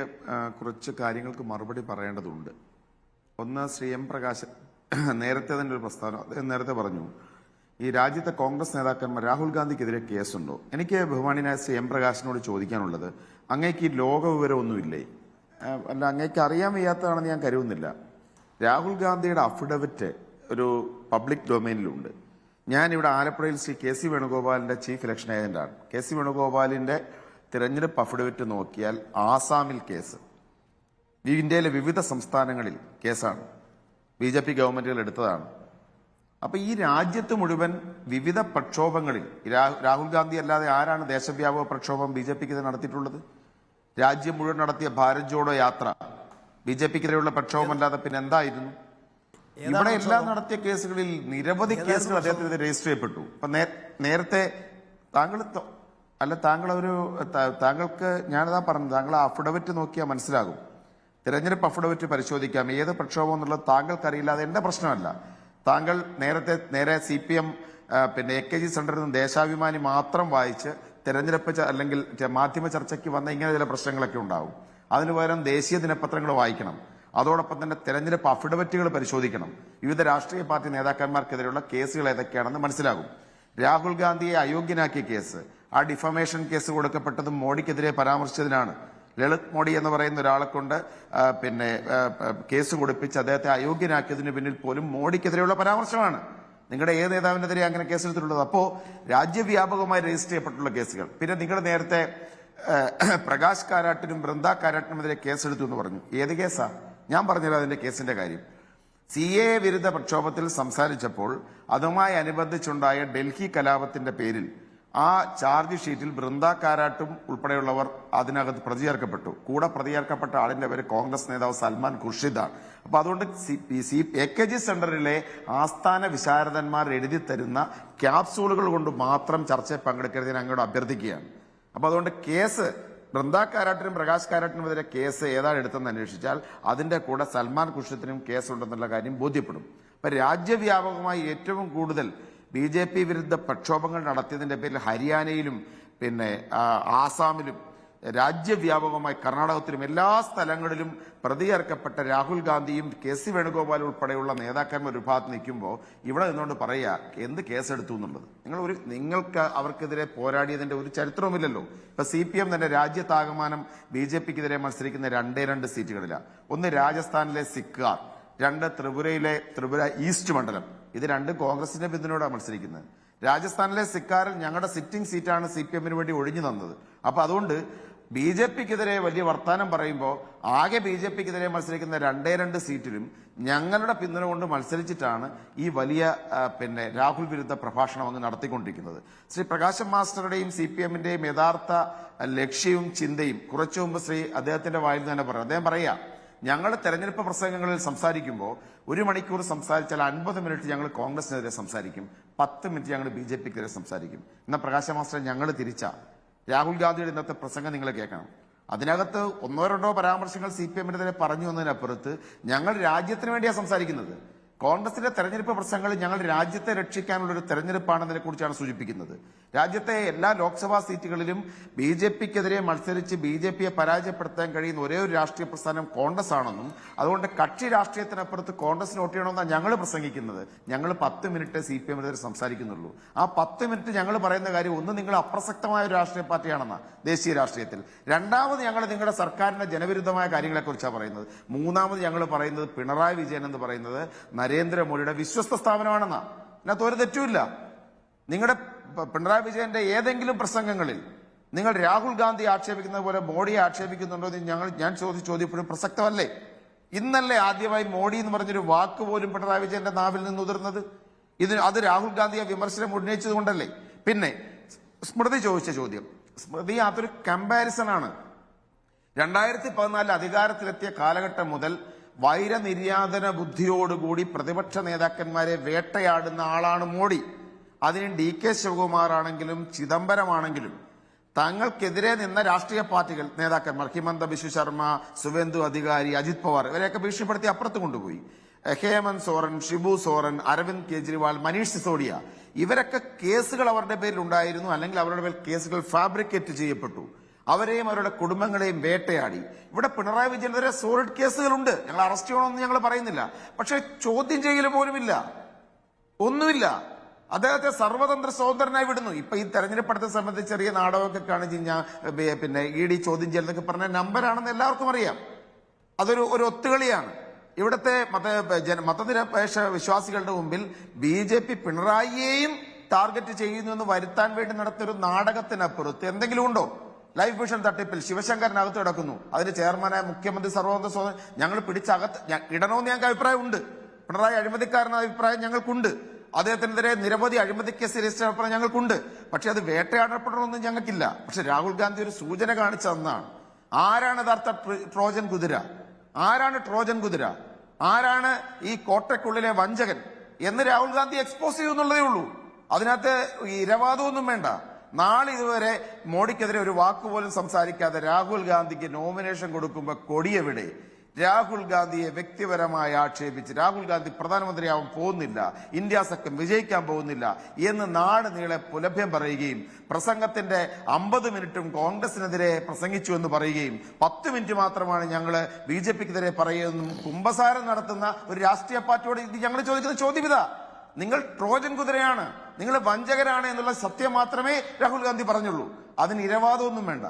കുറച്ച് കാര്യങ്ങൾക്ക് മറുപടി പറയേണ്ടതുണ്ട്. ഒന്ന്, ശ്രീ എം പ്രകാശൻ നേരത്തെ തന്നെ ഒരു പ്രസ്താവന അദ്ദേഹം നേരത്തെ പറഞ്ഞു, ഈ രാജ്യത്തെ കോൺഗ്രസ് നേതാക്കന്മാർ രാഹുൽ ഗാന്ധിക്കെതിരെ കേസുണ്ടോ? എനിക്ക് ബഹുമാനിയായ ശ്രീ എം പ്രകാശിനോട് ചോദിക്കാനുള്ളത്, അങ്ങേക്ക് ഈ ലോക വിവരമൊന്നുമില്ലേ? അല്ല, അങ്ങേക്ക് അറിയാൻ വയ്യാത്തതാണെന്ന് ഞാൻ കരുതുന്നില്ല. രാഹുൽ ഗാന്ധിയുടെ അഫിഡവിറ്റ് ഒരു പബ്ലിക് ഡൊമൈനിലുണ്ട്. ഞാനിവിടെ ആലപ്പുഴയിൽ ശ്രീ KC വേണുഗോപാലിന്റെ ചീഫ് ഇലക്ഷൻ ഏജന്റാണ്. KC വേണുഗോപാലിന്റെ തിരഞ്ഞെടുപ്പ് അഫിഡവിറ്റ് നോക്കിയാൽ ആസാമിൽ കേസ്, ഇന്ത്യയിലെ വിവിധ സംസ്ഥാനങ്ങളിൽ കേസാണ്, BJP ഗവൺമെന്റുകൾ എടുത്തതാണ്. അപ്പൊ ഈ രാജ്യത്ത് മുഴുവൻ വിവിധ പ്രക്ഷോഭങ്ങളിൽ രാഹുൽ ഗാന്ധി അല്ലാതെ ആരാണ് ദേശവ്യാപക പ്രക്ഷോഭം BJPക്കെതിരെ നടത്തിയിട്ടുള്ളത്? രാജ്യം മുഴുവൻ നടത്തിയ ഭാരത് ജോഡോ യാത്ര BJPക്കെതിരെയുള്ള പ്രക്ഷോഭമല്ലാതെ പിന്നെ എന്തായിരുന്നു? ഇവിടെ എല്ലാം നടത്തിയ കേസുകളിൽ നിരവധി കേസുകൾ അദ്ദേഹത്തിന് രജിസ്റ്റർ ചെയ്യപ്പെട്ടു. അപ്പൊ നേരത്തെ താങ്കൾക്ക് ഞാനതാ പറഞ്ഞത്, താങ്കൾ ആ അഫിഡവിറ്റ് നോക്കിയാൽ മനസ്സിലാകും. തിരഞ്ഞെടുപ്പ് അഫിഡവിറ്റ് പരിശോധിക്കാം, ഏത് പ്രക്ഷോഭം എന്നുള്ളത് താങ്കൾക്കറിയില്ല, അത് എന്റെ പ്രശ്നമല്ല. താങ്കൾ നേരെ CPM AKG സെന്ററിൽ നിന്ന് ദേശാഭിമാനി മാത്രം വായിച്ച് തിരഞ്ഞെടുപ്പ് അല്ലെങ്കിൽ മാധ്യമ ചർച്ചയ്ക്ക് വന്ന ഇങ്ങനെ ചില പ്രശ്നങ്ങളൊക്കെ ഉണ്ടാവും. അതിനു പകരം ദേശീയ ദിനപത്രങ്ങൾ വായിക്കണം. അതോടൊപ്പം തന്നെ തെരഞ്ഞെടുപ്പ് അഫിഡവിറ്റുകൾ പരിശോധിക്കണം. വിവിധ രാഷ്ട്രീയ പാർട്ടി നേതാക്കന്മാർക്കെതിരെയുള്ള കേസുകൾ ഏതൊക്കെയാണെന്ന് മനസ്സിലാകും. രാഹുൽ ഗാന്ധിയെ അയോഗ്യനാക്കിയ കേസ്, ആ ഡിഫമേഷൻ കേസ് കൊടുക്കപ്പെട്ടതും മോഡിക്കെതിരെ പരാമർശിച്ചതിനാണ്. ലളിത് മോഡി എന്ന് പറയുന്ന ഒരാളെ കൊണ്ട് കേസ് കൊടുപ്പിച്ച് അദ്ദേഹത്തെ അയോഗ്യനാക്കിയതിന് പിന്നിൽ പോലും മോഡിക്കെതിരെയുള്ള പരാമർശമാണ്. നിങ്ങളുടെ ഏത് നേതാവിനെതിരെ അങ്ങനെ കേസെടുത്തിട്ടുള്ളത്? അപ്പോ രാജ്യവ്യാപകമായി രജിസ്റ്റർ ചെയ്യപ്പെട്ടുള്ള കേസുകൾ. പിന്നെ നിങ്ങൾ നേരത്തെ പ്രകാശ് കാരാട്ടിനും ബൃന്ദ കാരാട്ടിനുമെതിരെ കേസെടുത്തു എന്ന് പറഞ്ഞു. ഏത് കേസാ? ഞാൻ പറഞ്ഞില്ല അതിന്റെ കേസിന്റെ കാര്യം. CAA വിരുദ്ധ പ്രക്ഷോഭത്തിൽ സംസാരിച്ചപ്പോൾ അതുമായി അനുബന്ധിച്ചുണ്ടായ ഡൽഹി കലാപത്തിന്റെ പേരിൽ ആ ചാർജ് ഷീറ്റിൽ ബൃന്ദ കാരാട്ടും ഉൾപ്പെടെയുള്ളവർ അതിനകത്ത് പ്രതി ചേർക്കപ്പെട്ടു. കൂടെ പ്രതി ചേർക്കപ്പെട്ട ആളിന്റെ പേര് കോൺഗ്രസ് നേതാവ് സൽമാൻ ഖുർഷിദാണ്. അപ്പൊ അതുകൊണ്ട് AKG സെന്ററിലെ ആസ്ഥാന വിശാരദന്മാർ എഴുതി തരുന്ന ക്യാപ്സൂളുകൾ കൊണ്ട് മാത്രം ചർച്ചയിൽ പങ്കെടുക്കരുതെന്ന് അങ്ങോട്ട് അഭ്യർത്ഥിക്കുകയാണ്. അപ്പൊ അതുകൊണ്ട് കേസ് ബൃന്ദ കാരാട്ടിനും പ്രകാശ് കാരാട്ടിനുമെതിരെ കേസ് ഏതാണ് എടുത്തെന്ന് അന്വേഷിച്ചാൽ അതിന്റെ കൂടെ സൽമാൻ ഖുർഷിദിനും കേസുണ്ടെന്നുള്ള കാര്യം ബോധ്യപ്പെടും. അപ്പൊ രാജ്യവ്യാപകമായി ഏറ്റവും കൂടുതൽ BJP വിരുദ്ധ പ്രക്ഷോഭങ്ങൾ നടത്തിയതിന്റെ പേരിൽ ഹരിയാനയിലും പിന്നെ ആസാമിലും രാജ്യവ്യാപകമായി കർണാടകത്തിലും എല്ലാ സ്ഥലങ്ങളിലും പ്രതി ചേർക്കപ്പെട്ട രാഹുൽ ഗാന്ധിയും KC വേണുഗോപാൽ ഉൾപ്പെടെയുള്ള നേതാക്കന്മാർ ഒരു ഭാഗത്ത് നിൽക്കുമ്പോൾ ഇവിടെ നിന്നുകൊണ്ട് പറയുക എന്ത് കേസെടുത്തു എന്നുള്ളത്. നിങ്ങൾക്ക് അവർക്കെതിരെ പോരാടിയതിന്റെ ഒരു ചരിത്രവുമില്ലല്ലോ. ഇപ്പൊ CPM തന്നെ രാജ്യത്താകമാനം BJPക്കെതിരെ മത്സരിക്കുന്ന 2 സീറ്റുകളിലാണ്. ഒന്ന് രാജസ്ഥാനിലെ സിക്കാർ, 2 ത്രിപുര ഈസ്റ്റ് മണ്ഡലം. ഇത് 2 കോൺഗ്രസിന്റെ പിന്തുണയോടാണ് മത്സരിക്കുന്നത്. രാജസ്ഥാനിലെ സിക്കാറിൽ ഞങ്ങളുടെ സിറ്റിംഗ് സീറ്റാണ് CPMന് വേണ്ടി ഒഴിഞ്ഞു തന്നത്. അപ്പൊ അതുകൊണ്ട് BJPക്കെതിരെ വലിയ വർത്താനം പറയുമ്പോൾ ആകെ BJPക്കെതിരെ മത്സരിക്കുന്ന 2 സീറ്റിലും ഞങ്ങളുടെ പിന്തുണ കൊണ്ട് മത്സരിച്ചിട്ടാണ് ഈ വലിയ രാഹുൽ വിരുദ്ധ പ്രഭാഷണം അങ്ങ് നടത്തിക്കൊണ്ടിരിക്കുന്നത്. ശ്രീ പ്രകാശം മാസ്റ്ററുടെയും CPMന്റെയും യഥാർത്ഥ ലക്ഷ്യവും ചിന്തയും കുറച്ചു മുമ്പ് അദ്ദേഹത്തിന്റെ വായിൽ തന്നെ പറഞ്ഞു. അദ്ദേഹം പറയാ ഞങ്ങൾ തെരഞ്ഞെടുപ്പ് പ്രസംഗങ്ങളിൽ സംസാരിക്കുമ്പോൾ 1 മണിക്കൂർ സംസാരിച്ചാൽ 50 മിനിറ്റ് ഞങ്ങൾ കോൺഗ്രസിനെതിരെ സംസാരിക്കും, 10 മിനിറ്റ് ഞങ്ങൾ BJPക്കെതിരെ സംസാരിക്കും. എന്നാൽ പ്രകാശ മാസ്റ്റർ ഞങ്ങൾ തിരിച്ച രാഹുൽ ഗാന്ധിയുടെ ഇന്നത്തെ പ്രസംഗം നിങ്ങൾ കേൾക്കണം. അതിനകത്ത് 1-2 പരാമർശങ്ങൾ CPMനെതിരെ പറഞ്ഞു എന്നതിനപ്പുറത്ത് ഞങ്ങൾ രാജ്യത്തിന് വേണ്ടിയാണ് സംസാരിക്കുന്നത്. കോൺഗ്രസിന്റെ തെരഞ്ഞെടുപ്പ് പ്രസംഗങ്ങളിൽ ഞങ്ങൾ രാജ്യത്തെ രക്ഷിക്കാനുള്ള ഒരു തെരഞ്ഞെടുപ്പാണെന്നതിനെ കുറിച്ചാണ് സൂചിപ്പിക്കുന്നത്. രാജ്യത്തെ എല്ലാ ലോക്സഭാ സീറ്റുകളിലും BJPക്കെതിരെ മത്സരിച്ച് BJPയെ പരാജയപ്പെടുത്താൻ കഴിയുന്ന ഒരേ ഒരു രാഷ്ട്രീയ പ്രസ്ഥാനം കോൺഗ്രസ് ആണെന്നും അതുകൊണ്ട് കക്ഷി രാഷ്ട്രീയത്തിനപ്പുറത്ത് കോൺഗ്രസിന് വോട്ട് ചെയ്യണമെന്നാണ് ഞങ്ങൾ പ്രസംഗിക്കുന്നത്. ഞങ്ങൾ 10 മിനിറ്റ് CPMനെതിരെ സംസാരിക്കുന്നുള്ളൂ. ആ 10 മിനിറ്റ് ഞങ്ങൾ പറയുന്ന കാര്യം ഒന്ന്, നിങ്ങൾ അപ്രസക്തമായ ഒരു രാഷ്ട്രീയ പാർട്ടിയാണെന്നാണ് ദേശീയ രാഷ്ട്രീയത്തിൽ. രണ്ടാമത് ഞങ്ങൾ നിങ്ങളുടെ സർക്കാരിന്റെ ജനവിരുദ്ധമായ കാര്യങ്ങളെക്കുറിച്ചാണ് പറയുന്നത്. മൂന്നാമത് ഞങ്ങൾ പറയുന്നത് പിണറായി വിജയൻ എന്ന് പറയുന്നത് നരേന്ദ്രമോദിയുടെ വിശ്വസ്ത സ്ഥാപനമാണെന്നാ. അതിനകത്ത് ഒരു തെറ്റുമില്ല. നിങ്ങളുടെ പിണറായി വിജയന്റെ ഏതെങ്കിലും പ്രസംഗങ്ങളിൽ നിങ്ങൾ രാഹുൽ ഗാന്ധി ആക്ഷേപിക്കുന്നത് പോലെ മോഡിയെ ആക്ഷേപിക്കുന്നുണ്ടോ എന്ന് ഞാൻ ചോദ്യപ്പോഴും പ്രസക്തമല്ലേ? ഇന്നല്ലേ ആദ്യമായി മോഡി എന്ന് പറഞ്ഞൊരു വാക്ക് പോലും പിണറായി വിജയന്റെ നാവിൽ നിന്ന് ഉതിർന്നത്? അത് രാഹുൽ ഗാന്ധിയെ വിമർശനം ഉന്നയിച്ചത് കൊണ്ടല്ലേ? പിന്നെ സ്മൃതി ചോദിച്ച ചോദ്യം, സ്മൃതി അതൊരു കമ്പാരിസൺ ആണ്. 2014 അധികാരത്തിലെത്തിയ കാലഘട്ടം മുതൽ വൈരനിര്യാതന ബുദ്ധിയോടുകൂടി പ്രതിപക്ഷ നേതാക്കന്മാരെ വേട്ടയാടുന്ന ആളാണ് മോഡി. അതിന് DK ശിവകുമാർ ആണെങ്കിലും ചിദംബരമാണെങ്കിലും തങ്ങൾക്കെതിരെ നിന്ന രാഷ്ട്രീയ പാർട്ടികൾ നേതാക്കന്മാർ ഹിമന്ത ബിശ്വ ശർമ്മ, സുവേന്ദു അധികാരി, അജിത് പവാർ ഇവരെയൊക്കെ ഭീഷണിപ്പെടുത്തി അപ്പുറത്ത് കൊണ്ടുപോയി. ഹേമന്ത് സോറൻ, ഷിബു സോറൻ, അരവിന്ദ് കെജ്രിവാൾ, മനീഷ് സിസോഡിയ ഇവരൊക്കെ കേസുകൾ അവരുടെ പേരിൽ ഉണ്ടായിരുന്നു, അല്ലെങ്കിൽ അവരുടെ പേരിൽ കേസുകൾ ഫാബ്രിക്കേറ്റ് ചെയ്യപ്പെട്ടു. അവരെയും അവരുടെ കുടുംബങ്ങളെയും വേട്ടയാടി. ഇവിടെ പിണറായി വിജയനെതിരെ സോളിഡ് കേസുകളുണ്ട്. ഞങ്ങൾ അറസ്റ്റ് ചെയ്യണമെന്ന് ഞങ്ങൾ പറയുന്നില്ല. പക്ഷെ ചോദ്യം ചെയ്യൽ പോലുമില്ല, ഒന്നുമില്ല. അദ്ദേഹത്തെ സർവതന്ത്ര സ്വതന്ത്രനായി വിടുന്നു. ഇപ്പൊ ഈ തെരഞ്ഞെടുപ്പ് സംബന്ധിച്ച് ചെറിയ നാടകമൊക്കെ കാണിച്ച് ED ചോദ്യം ചെയ്യൽ എന്നൊക്കെ പറഞ്ഞ നമ്പറാണെന്ന് എല്ലാവർക്കും അറിയാം. അതൊരു ഒത്തുകളിയാണ്. ഇവിടുത്തെ മതനിരപേക്ഷ വിശ്വാസികളുടെ മുമ്പിൽ BJP പിണറായിയെയും ടാർഗറ്റ് ചെയ്യുന്നു എന്ന് വരുത്താൻ വേണ്ടി നടത്തിയൊരു നാടകത്തിനപ്പുറത്ത് എന്തെങ്കിലും ഉണ്ടോ? ലൈഫ് മിഷൻ തട്ടിപ്പിൽ ശിവശങ്കരനകത്ത് കിടക്കുന്നു. അതിന് ചെയർമാനായ മുഖ്യമന്ത്രി സർവതന്ത്ര സ്വതന്ത്രം ഞങ്ങൾ പിടിച്ചകത്ത് ഇടണമെന്ന് ഞങ്ങൾക്ക് അഭിപ്രായമുണ്ട്. പിണറായി അഴിമതിക്കാരന അഭിപ്രായം ഞങ്ങൾക്കുണ്ട്. അദ്ദേഹത്തിനെതിരെ നിരവധി അഴിമതി കേസ് രജിസ്റ്റർ അഭിപ്രായം ഞങ്ങൾക്കുണ്ട്. പക്ഷെ അത് വേട്ടയാടപ്പെടണമെന്നും ഞങ്ങൾക്കില്ല. പക്ഷെ രാഹുൽ ഗാന്ധി ഒരു സൂചന കാണിച്ചതെന്നാണ്. ആരാണ് യഥാർത്ഥ ട്രോജൻ കുതിര? ആരാണ് ട്രോജൻ കുതിര? ആരാണ് ഈ കോട്ടയ്ക്കുള്ളിലെ വഞ്ചകൻ എന്ന് രാഹുൽ ഗാന്ധി എക്സ്പോസ് ചെയ്യുന്നുള്ളതേ ഉള്ളൂ. അതിനകത്ത് ഇരവാദമൊന്നും വേണ്ട. നാളെ ഇതുവരെ മോഡിക്കെതിരെ ഒരു വാക്കുപോലും സംസാരിക്കാതെ രാഹുൽ ഗാന്ധിക്ക് നോമിനേഷൻ കൊടുക്കുമ്പോൾ കൊടിയെവിടെ? രാഹുൽ ഗാന്ധിയെ വ്യക്തിപരമായി ആക്ഷേപിച്ച് രാഹുൽ ഗാന്ധി പ്രധാനമന്ത്രിയാവാൻ പോകുന്നില്ല, ഇന്ത്യ സഖ്യം വിജയിക്കാൻ പോകുന്നില്ല എന്ന് നാട് നീളെ പുലഭ്യം പറയുകയും പ്രസംഗത്തിന്റെ 50 മിനിറ്റും കോൺഗ്രസിനെതിരെ പ്രസംഗിച്ചു എന്ന് പറയുകയും 10 മിനിറ്റ് മാത്രമാണ് ഞങ്ങൾ BJPക്കെതിരെ പറയുന്നതും കുമ്പസാരം നടത്തുന്ന ഒരു രാഷ്ട്രീയ പാർട്ടിയോട് ഞങ്ങൾ ചോദിക്കുന്ന ചോദ്യം ഇതാ. നിങ്ങൾ ട്രോജൻ കുതിരയാണ്, നിങ്ങൾ വഞ്ചകരാണ് എന്നുള്ള സത്യം മാത്രമേ രാഹുൽ ഗാന്ധി പറഞ്ഞുള്ളൂ. അതിന് ഇരവാദമൊന്നും വേണ്ട.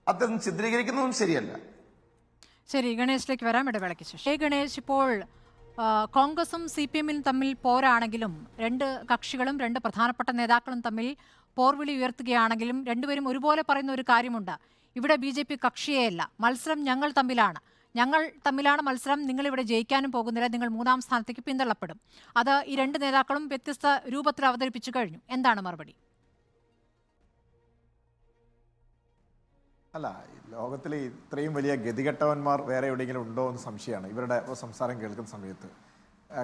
അതൊന്നും ചിത്രീകരിക്കുന്നതും ശരിയല്ല. ശരി, ഗണേഷിലേക്ക് വരാം ഇടവേളയ്ക്ക് ശേഷം. ഗണേഷ്, ഇപ്പോൾ കോൺഗ്രസും CPMലും തമ്മിൽ പോരാണെങ്കിലും 2 കക്ഷികളും 2 പ്രധാനപ്പെട്ട നേതാക്കളും തമ്മിൽ പോർവിളി ഉയർത്തുകയാണെങ്കിലും രണ്ടുപേരും ഒരുപോലെ പറയുന്ന ഒരു കാര്യമുണ്ട്. ഇവിടെ BJP കക്ഷിയെയല്ല, മത്സരം ഞങ്ങൾ തമ്മിലാണ് മത്സരം, നിങ്ങളിവിടെ ജയിക്കാനും പോകുന്നില്ല, നിങ്ങൾ 3ാം സ്ഥാനത്തേക്ക് പിന്തള്ളപ്പെടും. അത് ഈ 2 നേതാക്കളും വ്യത്യസ്ത രൂപത്തിൽ അവതരിപ്പിച്ചു കഴിഞ്ഞു. എന്താണ് മറുപടി? അല്ല, ലോകത്തിൽ ഇത്രയും വലിയ ഗതികെട്ടവന്മാർ വേറെ എവിടെയെങ്കിലും ഉണ്ടോ എന്ന് സംശയമാണ് ഇവരുടെ സംസാരം കേൾക്കുന്ന സമയത്ത്.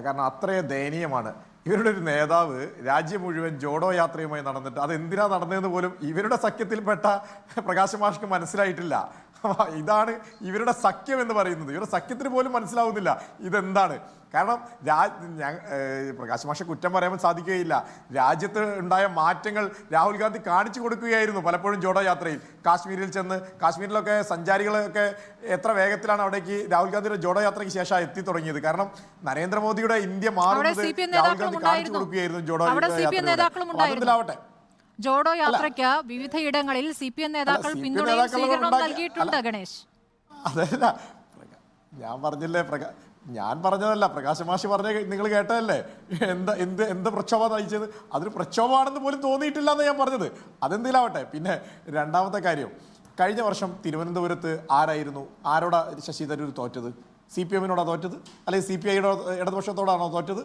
കാരണം അത്രയും ദയനീയമാണ്. ഇവരുടെ ഒരു നേതാവ് രാജ്യം മുഴുവൻ ജോഡോ യാത്രയുമായി നടന്നിട്ട് അത് എന്തിനാ നടന്നതെന്ന് പോലും ഇവരുടെ സഖ്യത്തിൽപ്പെട്ട പ്രകാശ് മാഷ്ക്ക് മനസ്സിലായിട്ടില്ല. ഇതാണ് ഇവരുടെ സഖ്യം എന്ന് പറയുന്നത്. ഇവരുടെ സഖ്യത്തിന് പോലും മനസ്സിലാവുന്നില്ല ഇതെന്താണ്. കാരണം പ്രകാശ് മാഷെ കുറ്റം പറയാൻ സാധിക്കുകയില്ല. രാജ്യത്ത് ഉണ്ടായ മാറ്റങ്ങൾ രാഹുൽ ഗാന്ധി കാണിച്ചു കൊടുക്കുകയായിരുന്നു പലപ്പോഴും ജോഡോ യാത്രയിൽ. കാശ്മീരിൽ ചെന്ന് കാശ്മീരിലൊക്കെ സഞ്ചാരികളൊക്കെ എത്ര വേഗത്തിലാണ് അവിടേക്ക് രാഹുൽ ഗാന്ധിയുടെ ജോഡോ യാത്രയ്ക്ക് ശേഷം എത്തി തുടങ്ങിയത്. കാരണം നരേന്ദ്രമോദിയുടെ ഇന്ത്യ മാറുന്നത് രാഹുൽ ഗാന്ധി കാണിച്ചു കൊടുക്കുകയായിരുന്നു ജോഡോ യാത്ര. ജോഡോ യാത്രയ്ക്ക് വിവിധയിടങ്ങളിൽ CPM നേതാക്കൾ പിന്തുണയും സ്വീകരണവും നൽകിയിട്ടുണ്ട്. ഗണേഷ്, അതല്ല ഞാൻ പറഞ്ഞതല്ല, പ്രകാശ് മാഷ് പറഞ്ഞ നിങ്ങൾ കേട്ടതല്ലേ. എന്ത് പ്രക്ഷോഭം നയിച്ചത്? അതൊരു പ്രക്ഷോഭമാണെന്ന് പോലും തോന്നിയിട്ടില്ല എന്ന് ഞാൻ പറഞ്ഞത്. അതെന്തിലാവട്ടെ. പിന്നെ രണ്ടാമത്തെ കാര്യം, കഴിഞ്ഞ വർഷം തിരുവനന്തപുരത്ത് ആരോടാ ശശി തരൂർ തോറ്റത്? CPM-നോടാ തോറ്റത്? അല്ലെങ്കിൽ CPI-യുടെ ഇടതുപക്ഷത്തോടാണോ തോറ്റത്?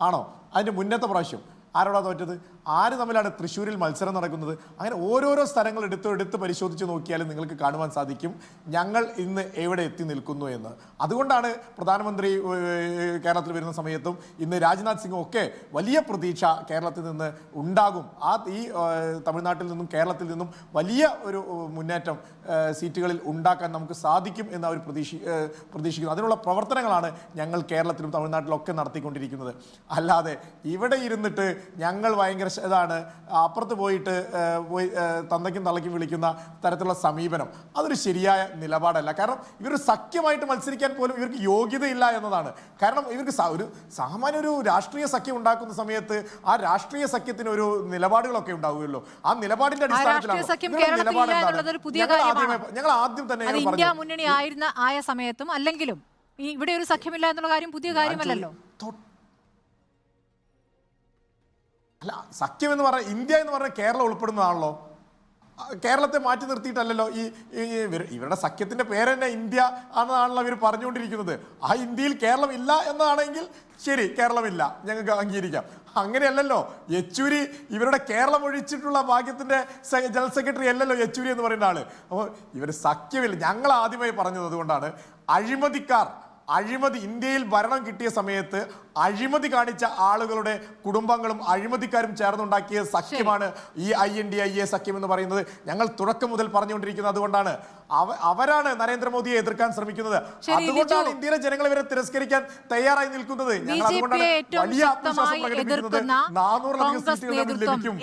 ആണോ? അതിന്റെ മുന്നത്തെ പ്രാവശ്യം ആരോടാ തോറ്റത്? ആര് തമ്മിലാണ് തൃശ്ശൂരിൽ മത്സരം നടക്കുന്നത്? അങ്ങനെ ഓരോരോ സ്ഥലങ്ങൾ എടുത്ത് പരിശോധിച്ച് നോക്കിയാലും നിങ്ങൾക്ക് കാണുവാൻ സാധിക്കും ഞങ്ങൾ ഇന്ന് എവിടെ എത്തി നിൽക്കുന്നു എന്ന്. അതുകൊണ്ടാണ് പ്രധാനമന്ത്രി കേരളത്തിൽ വരുന്ന സമയത്തും ഇന്ന് രാജ്നാഥ് സിംഗും ഒക്കെ വലിയ പ്രതീക്ഷ കേരളത്തിൽ നിന്ന് ഉണ്ടാകും. ഈ തമിഴ്നാട്ടിൽ നിന്നും കേരളത്തിൽ നിന്നും വലിയ ഒരു മുന്നേറ്റം സീറ്റുകളിൽ ഉണ്ടാക്കാൻ നമുക്ക് സാധിക്കും എന്ന് അവർ പ്രതീക്ഷിക്കുന്നു. അതിനുള്ള പ്രവർത്തനങ്ങളാണ് ഞങ്ങൾ കേരളത്തിലും തമിഴ്നാട്ടിലും ഒക്കെ നടത്തിക്കൊണ്ടിരിക്കുന്നത്. അല്ലാതെ ഇവിടെ ഇരുന്നിട്ട് ഞങ്ങൾ ഭയങ്കര ഇതാണ് അപ്പുറത്ത് പോയിട്ട് തന്തയ്ക്കും തള്ളയ്ക്കും വിളിക്കുന്ന തരത്തിലുള്ള സമീപനം അതൊരു ശരിയായ നിലപാടല്ല. കാരണം ഇവർ സഖ്യമായിട്ട് മത്സരിക്കാൻ പോലും ഇവർക്ക് യോഗ്യതയില്ല എന്നതാണ്. കാരണം ഇവർക്ക് ഒരു സാമാന്യ ഒരു രാഷ്ട്രീയ സഖ്യം ഉണ്ടാക്കുന്ന സമയത്ത് ആ രാഷ്ട്രീയ സഖ്യത്തിന് ഒരു നിലപാടുകളൊക്കെ ഉണ്ടാവുമല്ലോ. ആ നിലപാടിന്റെ അടിസ്ഥാനത്തിലാണ് ഞങ്ങൾ ആദ്യം തന്നെ ഇന്ത്യ മുന്നണി ആയ സമയത്തും അല്ലെങ്കിലും ഇവിടെ ഒരു സഖ്യമില്ല എന്നുള്ള കാര്യം പുതിയ കാര്യമല്ലല്ലോ. അല്ല, സഖ്യം എന്ന് പറഞ്ഞാൽ ഇന്ത്യ എന്ന് പറഞ്ഞാൽ കേരളം ഉൾപ്പെടുന്നതാണല്ലോ. കേരളത്തെ മാറ്റി നിർത്തിയിട്ടല്ലല്ലോ ഇവരുടെ സഖ്യത്തിന്റെ പേര് തന്നെ ഇന്ത്യ എന്നാണല്ലോ ഇവർ പറഞ്ഞുകൊണ്ടിരിക്കുന്നത്. ആ ഇന്ത്യയിൽ കേരളം ഇല്ല എന്നതാണെങ്കിൽ ശരി, കേരളമില്ല, ഞങ്ങൾക്ക് അംഗീകരിക്കാം. അങ്ങനെയല്ലല്ലോ. യെച്ചൂരി ഇവരുടെ കേരളം ഒഴിച്ചിട്ടുള്ള ഭാഗ്യത്തിന്റെ ജനറൽ സെക്രട്ടറി അല്ലല്ലോ യെച്ചൂരി എന്ന് പറയുന്ന ആള്. അപ്പോൾ ഇവർ സഖ്യമില്ല. ഞങ്ങൾ ആദ്യമായി പറഞ്ഞത് അതുകൊണ്ടാണ്. അഴിമതി ഇന്ത്യയിൽ ഭരണം കിട്ടിയ സമയത്ത് അഴിമതി കാണിച്ച ആളുകളുടെ കുടുംബങ്ങളും അഴിമതിക്കാരും ചേർന്നുണ്ടാക്കിയ സഖ്യമാണ് ഈ INDIA സഖ്യം എന്ന് പറയുന്നത്. ഞങ്ങൾ തുടക്കം മുതൽ പറഞ്ഞുകൊണ്ടിരിക്കുന്നത് അതുകൊണ്ടാണ്. അവരാണ് നരേന്ദ്രമോദിയെ എതിർക്കാൻ ശ്രമിക്കുന്നത്. അതുകൊണ്ടാണ് ഇന്ത്യയിലെ ജനങ്ങൾ ഇവരെ തിരസ്കരിക്കാൻ തയ്യാറായി നിൽക്കുന്നത്.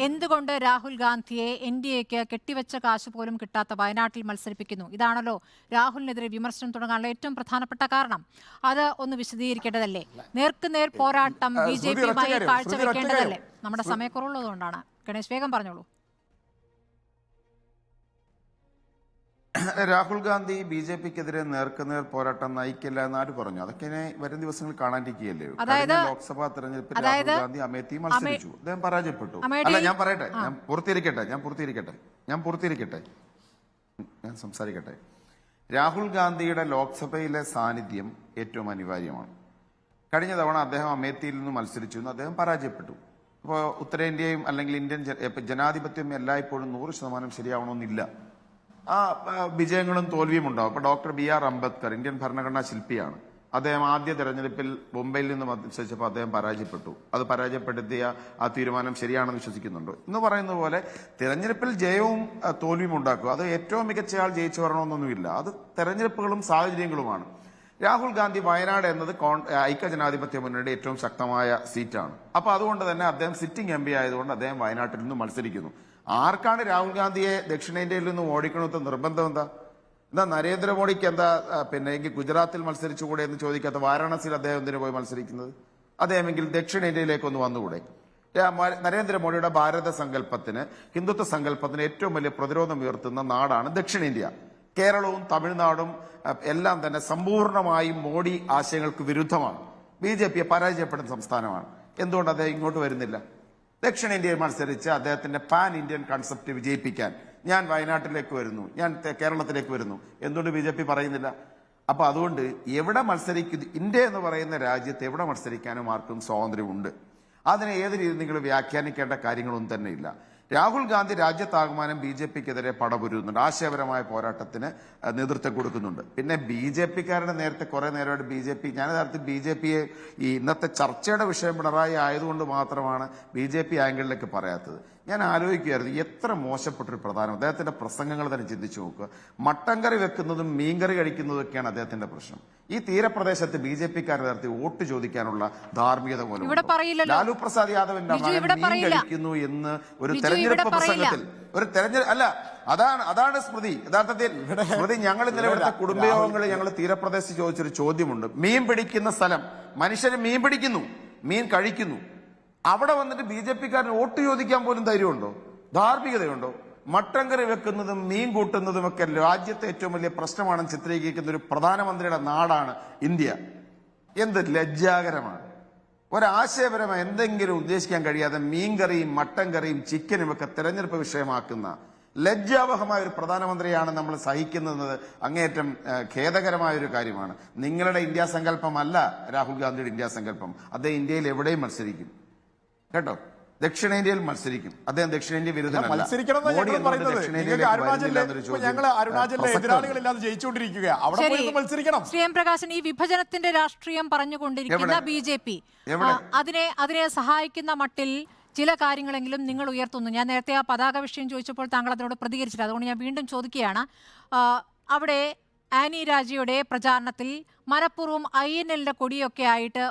എന്തുകൊണ്ട് രാഹുൽ ഗാന്ധിയെ NDAക്ക് കെട്ടിവെച്ച കാശ് പോലും കിട്ടാത്ത വയനാട്ടിൽ മത്സരിപ്പിക്കുന്നു? ഇതാണല്ലോ രാഹുലിനെതിരെ വിമർശനം തുടങ്ങാനുള്ള ഏറ്റവും പ്രധാനപ്പെട്ട കാരണം. അത് ഒന്ന് വിശദീകരിക്കേണ്ടതല്ലേ? നേർക്കുനേർ പോരാട്ടം BJP-യുമായി കാഴ്ചവെക്കേണ്ടതല്ലേ? നമ്മുടെ സമയക്കുറവുള്ളതുകൊണ്ടാണ്. ഗണേഷ്, വേഗം പറഞ്ഞോളൂ. രാഹുൽ ഗാന്ധി BJP-ക്കെതിരെ നേർക്കുനേർ പോരാട്ടം നയിക്കില്ല എന്ന് ആര് പറഞ്ഞു? അതൊക്കെ വരും ദിവസങ്ങളിൽ കാണാനിരിക്കുകയല്ലേ. ലോക്സഭാ തെരഞ്ഞെടുപ്പിൽ രാഹുൽ ഗാന്ധി അമേത്തി മത്സരിച്ചു, അദ്ദേഹം പരാജയപ്പെട്ടു. അല്ല, ഞാൻ പറയട്ടെ, ഞാൻ പൂർത്തീകരിക്കട്ടെ, ഞാൻ സംസാരിക്കട്ടെ. രാഹുൽ ഗാന്ധിയുടെ ലോക്സഭയിലെ സാന്നിധ്യം ഏറ്റവും അനിവാര്യമാണ്. കഴിഞ്ഞ തവണ അദ്ദേഹം അമേത്തിയിൽ നിന്ന് മത്സരിച്ചു, അദ്ദേഹം പരാജയപ്പെട്ടു. ഇപ്പോൾ ഉത്തരേന്ത്യയും അല്ലെങ്കിൽ ഇന്ത്യൻ ജനാധിപത്യം എല്ലായ്പ്പോഴും 100% ശരിയാവണമെന്നില്ല. ആ വിജയങ്ങളും തോൽവിയും ഉണ്ടാവും. ഇപ്പോൾ ഡോക്ടർ BR അംബേദ്കർ ഇന്ത്യൻ ഭരണഘടനാ ശില്പിയാണ്. അദ്ദേഹം ആദ്യ തെരഞ്ഞെടുപ്പിൽ മുംബൈയിൽ നിന്ന് മത്സരിച്ചപ്പോൾ അദ്ദേഹം പരാജയപ്പെട്ടു. അത് പരാജയപ്പെടുത്തിയ ആ തീരുമാനം ശരിയാണെന്ന് വിശ്വസിക്കുന്നുണ്ടോ എന്ന് പറയുന്ന പോലെ തെരഞ്ഞെടുപ്പിൽ ജയവും തോൽവിയും ഉണ്ടാക്കുക. അത് ഏറ്റവും മികച്ചയാൾ ജയിച്ചു വരണമെന്നൊന്നുമില്ല. അത് തെരഞ്ഞെടുപ്പുകളും സാഹചര്യങ്ങളുമാണ്. രാഹുൽ ഗാന്ധി വയനാട് എന്നത് ഐക്യജനാധിപത്യ മുന്നണിയുടെ ഏറ്റവും ശക്തമായ സീറ്റാണ്. അപ്പൊ അതുകൊണ്ട് തന്നെ അദ്ദേഹം സിറ്റിംഗ് MP ആയതുകൊണ്ട് അദ്ദേഹം വയനാട്ടിൽ നിന്ന് മത്സരിക്കുന്നു. ആർക്കാണ് രാഹുൽ ഗാന്ധിയെ ദക്ഷിണേന്ത്യയിൽ നിന്ന് ഓടിക്കണമെന്ന് നിർബന്ധം? എന്താ നരേന്ദ്രമോദിക്ക് എന്താ എങ്കിൽ ഗുജറാത്തിൽ മത്സരിച്ചുകൂടെ എന്ന് ചോദിക്കാത്ത വാരാണസിയിൽ അദ്ദേഹം എന്തിനു പോയി മത്സരിക്കുന്നത്? അദ്ദേഹമെങ്കിൽ ദക്ഷിണേന്ത്യയിലേക്ക് ഒന്ന് വന്നുകൂടെ? നരേന്ദ്രമോദിയുടെ ഭാരത സങ്കല്പത്തിന്, ഹിന്ദുത്വ സങ്കല്പത്തിന് ഏറ്റവും വലിയ പ്രതിരോധം ഉയർത്തുന്ന നാടാണ് ദക്ഷിണേന്ത്യ. കേരളവും തമിഴ്നാടും എല്ലാം തന്നെ സമ്പൂർണമായും മോഡി ആശയങ്ങൾക്ക് വിരുദ്ധമാണ്. BJP-യെ പരാജയപ്പെടുന്ന സംസ്ഥാനമാണ്. എന്തുകൊണ്ട് അദ്ദേഹം ഇങ്ങോട്ട് വരുന്നില്ല? ദക്ഷിണേന്ത്യയിൽ മത്സരിച്ച് അദ്ദേഹത്തിന്റെ പാൻ ഇന്ത്യൻ കൺസെപ്റ്റ് വിജയിപ്പിക്കാൻ ഞാൻ വയനാട്ടിലേക്ക് വരുന്നു, ഞാൻ കേരളത്തിലേക്ക് വരുന്നു, എന്തുകൊണ്ട് BJP പറയുന്നില്ല? അപ്പൊ അതുകൊണ്ട് എവിടെ മത്സരിക്കുന്നു, ഇന്ത്യ എന്ന് പറയുന്ന രാജ്യത്ത് എവിടെ മത്സരിക്കാനും ആർക്കും സ്വാതന്ത്ര്യമുണ്ട്. അതിനെ ഏത് രീതിയിൽ നിങ്ങൾ വ്യാഖ്യാനിക്കേണ്ട കാര്യങ്ങളൊന്നും തന്നെ ഇല്ല. രാഹുൽ ഗാന്ധി രാജ്യത്താകമാനം BJP-ക്കെതിരെ പടപൊരുന്നുണ്ട്, ആശയപരമായ പോരാട്ടത്തിന് നേതൃത്വം കൊടുക്കുന്നുണ്ട്. പിന്നെ BJP-ക്കാരുടെ നേരത്തെ കുറെ നേരമായിട്ട് ഞാൻ യഥാർത്ഥത്തിൽ BJP-യെ ഈ ഇന്നത്തെ ചർച്ചയുടെ വിഷയം പിണറായി ആയതുകൊണ്ട് മാത്രമാണ് BJP ആംഗിളിലേക്ക് പറയാത്തത്. ഞാൻ ആലോചിക്കുകയായിരുന്നു, എത്ര മോശപ്പെട്ടൊരു പ്രധാനം. അദ്ദേഹത്തിന്റെ പ്രസംഗങ്ങൾ തന്നെ ചിന്തിച്ചു നോക്കുക. മട്ടൻ കറി വെക്കുന്നതും മീൻകറി കഴിക്കുന്നതൊക്കെയാണ് അദ്ദേഹത്തിന്റെ പ്രശ്നം. ഈ തീരപ്രദേശത്ത് BJP-ക്കാർ നേരത്തെ വോട്ട് ചോദിക്കാനുള്ള ധാർമ്മികത പോലും ലാലു പ്രസാദ് യാദവിന്റെ മീൻ കഴിക്കുന്നു എന്ന് ഒരു തെരഞ്ഞെടുപ്പ് പ്രസംഗത്തിൽ അല്ല, അതാണ് സ്മൃതി. യഥാർത്ഥത്തിൽ സ്മൃതി, ഞങ്ങൾ ഇന്നലെ ഇവിടുത്തെ കുടുംബയോഗങ്ങളിൽ ഞങ്ങൾ തീരപ്രദേശത്ത് ചോദിച്ചൊരു ചോദ്യമുണ്ട്. മീൻ പിടിക്കുന്ന സ്ഥലം, മനുഷ്യര് മീൻ പിടിക്കുന്നു, മീൻ കഴിക്കുന്നു. അവിടെ വന്നിട്ട് BJP-ക്കാരന് വോട്ട് ചോദിക്കാൻ പോലും ധൈര്യമുണ്ടോ, ധാർമ്മികതയുണ്ടോ? മട്ടൻ കറി വെക്കുന്നതും മീൻ കൂട്ടുന്നതും ഒക്കെ രാജ്യത്തെ ഏറ്റവും വലിയ പ്രശ്നമാണെന്ന് ചിത്രീകരിക്കുന്ന ഒരു പ്രധാനമന്ത്രിയുടെ നാടാണ് ഇന്ത്യ. എന്ത് ലജ്ജാകരമാണ്. ഒരാശയപരമായി എന്തെങ്കിലും ഉദ്ദേശിക്കാൻ കഴിയാതെ മീൻകറിയും മട്ടൻ കറിയും ചിക്കനും ഒക്കെ തെരഞ്ഞെടുപ്പ് വിഷയമാക്കുന്ന ലജ്ജാവഹമായ ഒരു പ്രധാനമന്ത്രിയാണ് നമ്മൾ സഹിക്കുന്നത്. അങ്ങേയറ്റം ഖേദകരമായ ഒരു കാര്യമാണ്. നിങ്ങളുടെ ഇന്ത്യ സങ്കല്പമല്ല രാഹുൽ ഗാന്ധിയുടെ ഇന്ത്യ സങ്കല്പം. അദ്ദേഹം ഇന്ത്യയിൽ എവിടെയും മത്സരിക്കും കേട്ടോ. ദക്ഷിണേന്ത്യയിൽ മത്സരിക്കും. അദ്ദേഹം ദക്ഷിണേന്ത്യ വിരുദ്ധനല്ല. ശ്രീ എം പ്രകാശൻ, ഈ വിഭജനത്തിന്റെ രാഷ്ട്രീയം പറഞ്ഞുകൊണ്ടിരിക്കുന്ന BJP അതിനെ സഹായിക്കുന്ന മട്ടിൽ ചില കാര്യങ്ങളെങ്കിലും നിങ്ങൾ ഉയർത്തുന്നു. ഞാൻ നേരത്തെ ആ പതാക വിഷയം ചോദിച്ചപ്പോൾ താങ്കൾ അതിനോട് പ്രതികരിച്ചില്ല. അതുകൊണ്ട് ഞാൻ വീണ്ടും ചോദിക്കുകയാണ്. അവിടെ ആനി രാജയുടെ പ്രചാരണത്തിൽ മനഃപൂർവ്വം INL-ന്റെ കൊടിയൊക്കെ ആയിട്ട്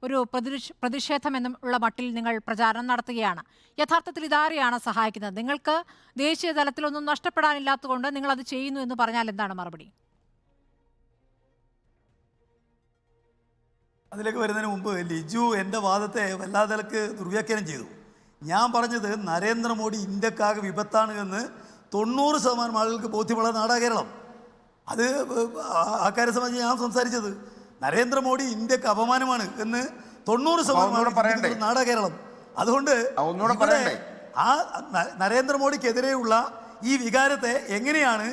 ഒരു പ്രതിഷേധം എന്നുള്ള മട്ടിൽ നിങ്ങൾ പ്രചാരണം നടത്തുകയാണ്. യഥാർത്ഥത്തിൽ ഇതാരെയാണ് സഹായിക്കുന്നത്? നിങ്ങൾക്ക് ദേശീയ തലത്തിലൊന്നും നഷ്ടപ്പെടാനില്ലാത്തതുകൊണ്ട് നിങ്ങൾ അത് ചെയ്യുന്നു എന്ന് പറഞ്ഞാൽ എന്താണ് മറുപടി? അതിലേക്ക് വരുന്നതിന് മുമ്പ് ലിജു എൻ്റെ വാദത്തെ വല്ലാതെ ദുർവ്യാഖ്യാനം ചെയ്തു. ഞാൻ പറഞ്ഞത് നരേന്ദ്രമോദി ഇന്ത്യക്കാകെ വിപത്താണ് എന്ന് 90% ആളുകൾക്ക് ബോധ്യമുള്ള നാടാ കേരളം. അത് ആ കാര്യം സംബന്ധിച്ച് ഞാൻ സംസാരിച്ചത് നരേന്ദ്രമോദി ഇന്ത്യക്ക് അപമാനമാണ് എന്ന് 90% നാടാ കേരളം. അതുകൊണ്ട് ആ നരേന്ദ്രമോദിക്കെതിരെയുള്ള ഈ വികാരത്തെ എങ്ങനെയാണ്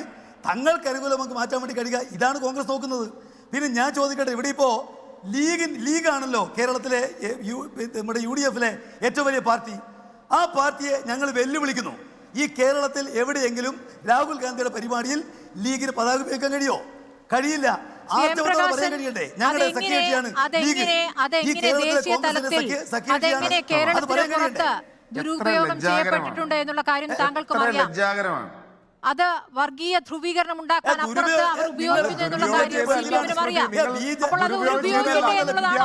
തങ്ങൾക്ക് അനുകൂലമാക്കി മാറ്റാൻ വേണ്ടി കഴിയുക, ഇതാണ് കോൺഗ്രസ് നോക്കുന്നത്. പിന്നെ ഞാൻ ചോദിക്കട്ടെ, ഇവിടെ ഇപ്പോൾ ലീഗാണല്ലോ കേരളത്തിലെ നമ്മുടെ UDF-ലെ ഏറ്റവും വലിയ പാർട്ടി. ആ പാർട്ടിയെ ഞങ്ങൾ വെല്ലുവിളിക്കുന്നു. ഈ കേരളത്തിൽ എവിടെയെങ്കിലും രാഹുൽ ഗാന്ധിയുടെ പരിപാടിയിൽ ലീഗിന് പതാക ഉപയോഗിക്കാൻ കഴിയില്ല. പറയാൻ കഴിയണ്ടേ? ഞങ്ങളുടെ സെക്രട്ടറിയാണ് ദുരുപയോഗം ചെയ്യപ്പെട്ടിട്ടുണ്ട് എന്നുള്ള കാര്യം താങ്കൾക്കും അറിയാം. അത് വർഗീയ ധ്രുവീകരണം ഉണ്ടാക്കാൻ അപ്പുറത്ത് അവർ ഉപയോഗിക്കുന്നു എന്നുള്ള കാര്യം CPM-നും അറിയാം. അപ്പോൾ അത് ഉപയോഗിക്കട്ടെ എന്നുള്ളതാണോ?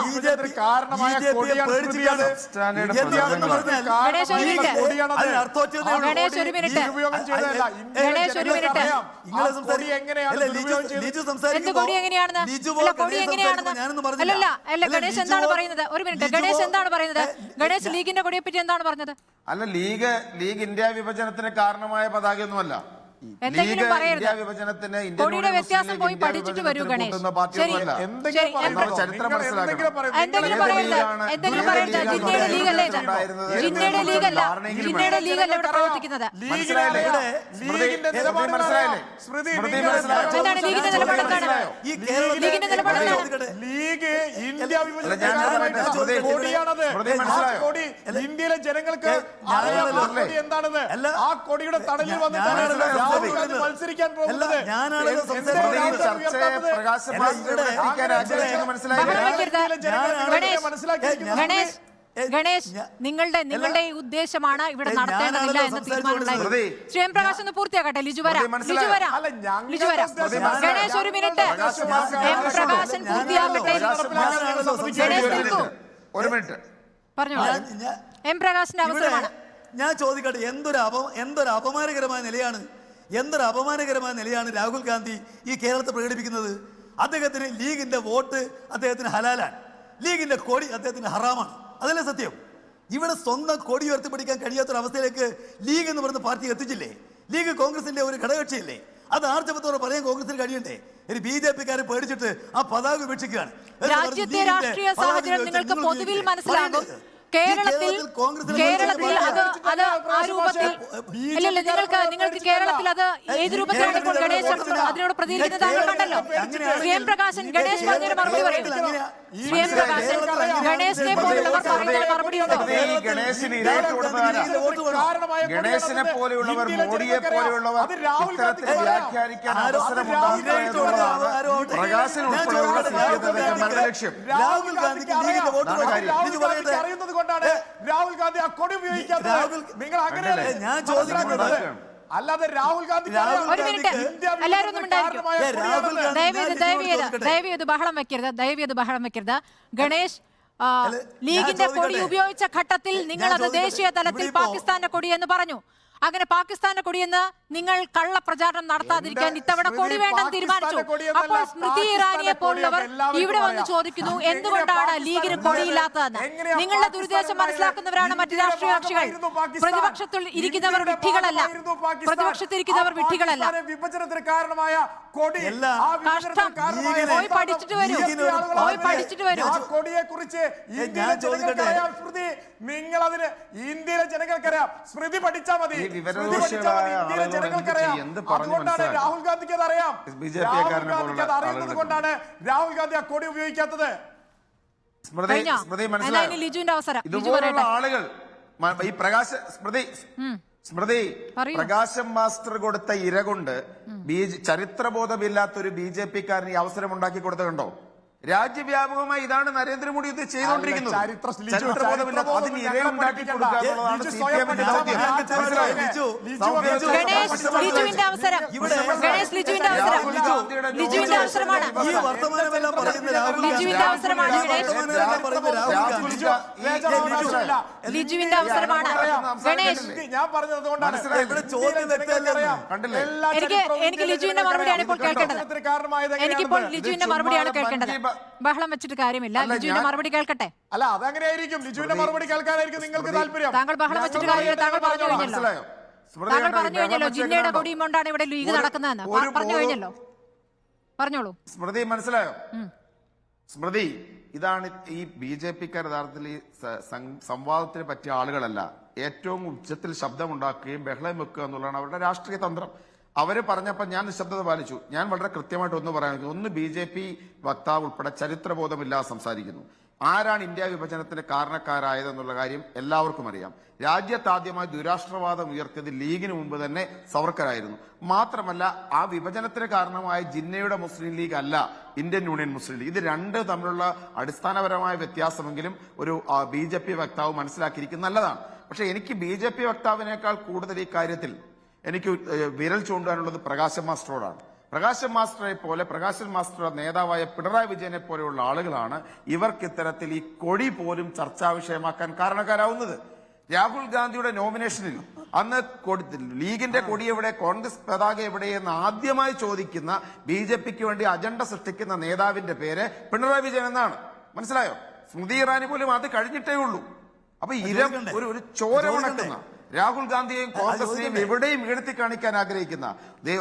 ഗണേശ് ഒരു മിനിറ്റ്. എന്ത് കൊടി എങ്ങനെയാണെന്ന്? കൊടി എങ്ങനെയാണെന്ന് അല്ല ഗണേശ് എന്താണ് പറയുന്നത്? ഒരു മിനിറ്റ്, ഗണേശ് എന്താണ് പറയുന്നത്? ഗണേശ് ലീഗിന്റെ കൊടിയെ പറ്റി എന്താണ് പറഞ്ഞത്? അല്ല, ലീഗ് ഇന്ത്യ വിഭജനത്തിന് കാരണമായ പതാകയൊന്നുമല്ല. എന്തെങ്കിലും പറയരുത്. കൊടിയുടെ വ്യത്യാസം പോയി പഠിച്ചിട്ട് വരൂ ഗണേശ്. ചരിത്രം എന്തെങ്കിലും പറയരുത്. ജിന്നയുടെ ലീഗല്ലേ ഇത്? ജിന്നയുടെ ലീഗല്ല ഇവിടെ പ്രവർത്തിക്കുന്നത്. എന്താണ് ലീഗിന്റെ നിലപാട്? ലീഗിന്റെ നിലപാട് ഇന്ത്യയിലെ ജനങ്ങൾക്ക് എന്താണെന്ന് ആ കൊടിയുടെ തടലിൽ വന്നിട്ടാണ് മത്സരിക്കാൻ പോകുന്നത്. ഗണേശ്, നിങ്ങളുടെ ഈ ഉദ്ദേശമാണ് ഇവിടെ നടത്തേണ്ടതില്ല എന്ന തീരുമാനമുണ്ടായി. ശ്രീ എം പ്രകാശ് ഒന്ന് പൂർത്തിയാക്കട്ടെ. ലിജു വരാം. ഗണേശ് ഒരു മിനിറ്റ്. എം പ്രകാശൻ പൂർത്തിയാക്കട്ടെ. ഗണേശ് നിൽക്കൂ. പറഞ്ഞോളൂ. എം പ്രകാശിന്റെ അവസരമാണ്. ഞാൻ ചോദിക്കട്ടെ, എന്തൊരു അപമാനകരമായ നിലയാണ് രാഹുൽ ഗാന്ധി ഈ കേരളത്തെ പ്രകടിപ്പിക്കുന്നത്. അദ്ദേഹത്തിന് ലീഗിന്റെ വോട്ട് അദ്ദേഹത്തിന് ഹലാലാണ്, ലീഗിന്റെ കൊടി അദ്ദേഹത്തിന് ഹറാമാണ്. അതല്ലേ സത്യം? ഇവിടെ സ്വന്തം കൊടി ഉയർത്തിപ്പിടിക്കാൻ കഴിയാത്തൊരവസ്ഥയിലേക്ക് ലീഗ് എന്ന് പറയുന്ന പാർട്ടി എത്തിച്ചില്ലേ? ലീഗ് കോൺഗ്രസിന്റെ ഒരു ഘടകകക്ഷിയല്ലേ? അത് ആർജവത്തോടെ പറയാൻ കോൺഗ്രസിന് കഴിയണ്ടേ? ഒരു BJP-ക്കാരെ പേടിച്ചിട്ട് ആ പതാക ഉപേക്ഷിക്കുകയാണ്. രാജ്യത്തെ രാഷ്ട്രീയ സാഹചര്യം നിങ്ങൾക്ക് പൊതുവിൽ മനസ്സിലാകും. കേരളത്തിൽ അത് ആ രൂപത്തിൽ ഇല്ലല്ല, നിങ്ങൾക്ക് കേരളത്തിൽ അത് ഏത് രൂപത്തിലാണ് ഇപ്പോൾ ഗണേശ് അതിനോട് പ്രതികരിക്കുന്നത് താങ്കൾ കണ്ടല്ലോ. ശ്രീ എം പ്രകാശൻ ഗണേശ് പറഞ്ഞൊരു മറുപടി പറയും. ശ്രീ എം പ്രകാശൻ ഗണേശിനെ പോലുള്ളവർ പറയുന്ന മറുപടി ഉണ്ടോ? ഗണേശിനെ പോലെയുള്ളവർ, മോഡിയെ പോലെയുള്ളവർ ഇത്തരത്തിൽ വ്യാഖ്യാനിക്കാൻ പ്രകാശൻ ഉൾപ്പെടെയുള്ള ലക്ഷ്യം രാഹുൽ ഗാന്ധിക്ക് അറിയുന്നത് കൊണ്ടാണ് രാഹുൽ ഗാന്ധി ആ കൊടി ഉപയോഗിക്കാത്തത്. നിങ്ങൾ അങ്ങനെയല്ലേ ഞാൻ ചോദിക്കുന്നത്? അല്ലാതെ രാഹുൽ ഗാന്ധി ഒരു മിനിറ്റ്, എല്ലാവരും ഒന്നും ദയവേത് ബഹളം വെക്കരുത്. ഗണേശ്, ലീഗിന്റെ കൊടി ഉപയോഗിച്ച ഘട്ടത്തിൽ നിങ്ങൾ അത് ദേശീയ തലത്തിൽ പാകിസ്ഥാന്റെ കൊടി എന്ന് പറഞ്ഞു. അങ്ങനെ പാകിസ്ഥാന്റെ കൊടിയെന്ന് നിങ്ങൾ കള്ള പ്രചാരണം നടത്താതിരിക്കാൻ ഇത്തവണ കൊടി വേണ്ടെന്ന് തീരുമാനിച്ചു. അപ്പോൾ സ്മൃതി ഇറാനിയെ പോലുള്ളവർ ഇവിടെ വന്ന് ചോദിക്കുന്നു എന്തുകൊണ്ടാണ് ലീഗിന് കൊടിയില്ലാത്തതെന്ന്. നിങ്ങളുടെ ദുരുദ്ദേശം മനസ്സിലാക്കുന്നവരാണ് മറ്റു രാഷ്ട്രീയ കക്ഷികൾ. പ്രതിപക്ഷത്തിൽ ഇരിക്കുന്നവർ വിഡ്ഢികളല്ല. വിഭജനത്തിന് കാരണമായ കൊടി പോയി പഠിച്ചിട്ട് വരൂ. കൊടിയെ കുറിച്ച് നിങ്ങൾ അതിന് ഇന്ത്യയിലെ ജനങ്ങൾക്കറിയാം. സ്മൃതി പഠിച്ചാൽ മതി. രാഹുൽ ഗാന്ധിക്ക് അത് അറിയാം. അറിയുന്നത് കൊണ്ടാണ് രാഹുൽ ഗാന്ധി ആ കൊടി ഉപയോഗിക്കാത്തത്. സ്മൃതി മനസ്സിലായോ? ഇതുപോലുള്ള ആളുകൾ ഈ സ്മൃതി പ്രകാശം മാസ്റ്റർ കൊടുത്ത ഇര കൊണ്ട് ചരിത്രബോധമില്ലാത്ത ഒരു BJP-കാരന് ഈ അവസരം ഉണ്ടാക്കി കൊടുത്തത് കണ്ടോ? രാജ്യവ്യാപകമായി ഇതാണ് നരേന്ദ്രമോദി ഇത് ചെയ്തുകൊണ്ടിരിക്കുന്നത്. ചരിത്രബോധമില്ലാത്ത അതിന് ഇരയുണ്ടാക്കി കൊടുക്കുക എന്നുള്ളതാണ് CPM-ന്റെ ദൗത്യം. ഞാൻ പറഞ്ഞത് എനിക്ക് ലിജുവിന്റെ മറുപടിയാണ് ഇപ്പോൾ കേൾക്കേണ്ടത്. എനിക്കിപ്പോൾ ലിജുവിന്റെ മറുപടിയാണ് കേൾക്കേണ്ടത്. ബഹളം വെച്ചിട്ട് കാര്യമില്ല. ലിജുവിന്റെ മറുപടി കേൾക്കട്ടെ. അല്ല, അതങ്ങനെയായിരിക്കും. ലിജുവിന്റെ മറുപടി കേൾക്കാനായിരിക്കും നിങ്ങൾക്ക് താല്പര്യം. താങ്കൾ ബഹളം വെച്ചിട്ട് കാര്യമില്ല. താങ്കൾ പറഞ്ഞു കഴിഞ്ഞല്ലോ ജിന്നയുടെ കൊടിയും കൊണ്ടാണ് ഇവിടെ ലീഗ് നടക്കുന്നതെന്ന് പറഞ്ഞു കഴിഞ്ഞല്ലോ. പറഞ്ഞോളൂ. സ്മൃതി മനസ്സിലായോ? സ്മൃതി, ഇതാണ് ഈ BJP-ക്കാർ യഥാർത്ഥത്തിൽ ഈ സംവാദത്തിന് പറ്റിയ ആളുകളല്ല. ഏറ്റവും ഉച്ചത്തിൽ ശബ്ദമുണ്ടാക്കുകയും ബഹളം വെക്കുക എന്നുള്ളതാണ് അവരുടെ രാഷ്ട്രീയ തന്ത്രം. അവര് പറഞ്ഞപ്പോൾ ഞാൻ നിശബ്ദത പാലിച്ചു. ഞാൻ വളരെ കൃത്യമായിട്ട് ഒന്ന് പറയാൻ, ഒന്ന് BJP വക്താവ് ഉൾപ്പെടെ ചരിത്രബോധമില്ലാതെ സംസാരിക്കുന്നു. ആരാണ് ഇന്ത്യ വിഭജനത്തിന് കാരണക്കാരായതെന്നുള്ള കാര്യം എല്ലാവർക്കും അറിയാം. രാജ്യത്താദ്യമായി ദുരാഷ്ട്രവാദം ഉയർത്തിയത് ലീഗിന് മുമ്പ് തന്നെ സവർക്കറായിരുന്നു. മാത്രമല്ല, ആ വിഭജനത്തിന് കാരണമായ ജിന്നയുടെ മുസ്ലിം ലീഗ് അല്ല ഇന്ത്യൻ യൂണിയൻ മുസ്ലിം ലീഗ്. ഇത് രണ്ട് തമ്മിലുള്ള അടിസ്ഥാനപരമായ വ്യത്യാസമെങ്കിലും ഒരു BJP വക്താവ് മനസ്സിലാക്കിയിരിക്കുന്നത് നല്ലതാണ്. പക്ഷെ എനിക്ക് BJP വക്താവിനേക്കാൾ കൂടുതൽ ഈ കാര്യത്തിൽ എനിക്ക് വിരൽ ചൂണ്ടാനുള്ളത് പ്രകാശൻ മാസ്റ്ററോടാണ്. പ്രകാശൻ മാസ്റ്റർ നേതാവായ പിണറായി വിജയനെ പോലെയുള്ള ആളുകളാണ് ഇവർക്ക് ഇത്തരത്തിൽ ഈ കൊടി പോലും ചർച്ചാ വിഷയമാക്കാൻ കാരണക്കാരാവുന്നത്. രാഹുൽ ഗാന്ധിയുടെ നോമിനേഷനിൽ അന്ന് ലീഗിന്റെ കൊടി എവിടെ, കോൺഗ്രസ് പതാക എവിടെ എന്ന് ആദ്യമായി ചോദിക്കുന്ന BJP-ക്ക് വേണ്ടി അജണ്ട സൃഷ്ടിക്കുന്ന നേതാവിന്റെ പേര് പിണറായി വിജയൻ എന്നാണ്. മനസ്സിലായോ? സ്മൃതി ഇറാനി പോലും അത് കഴിഞ്ഞിട്ടേ ഉള്ളൂ. അപ്പൊ ഒരു ചോര ഉണക്കുന്ന രാഹുൽ ഗാന്ധിയെയും കോൺഗ്രസിനെയും എവിടെയും ഉയർത്തി കാണിക്കാൻ ആഗ്രഹിക്കുന്ന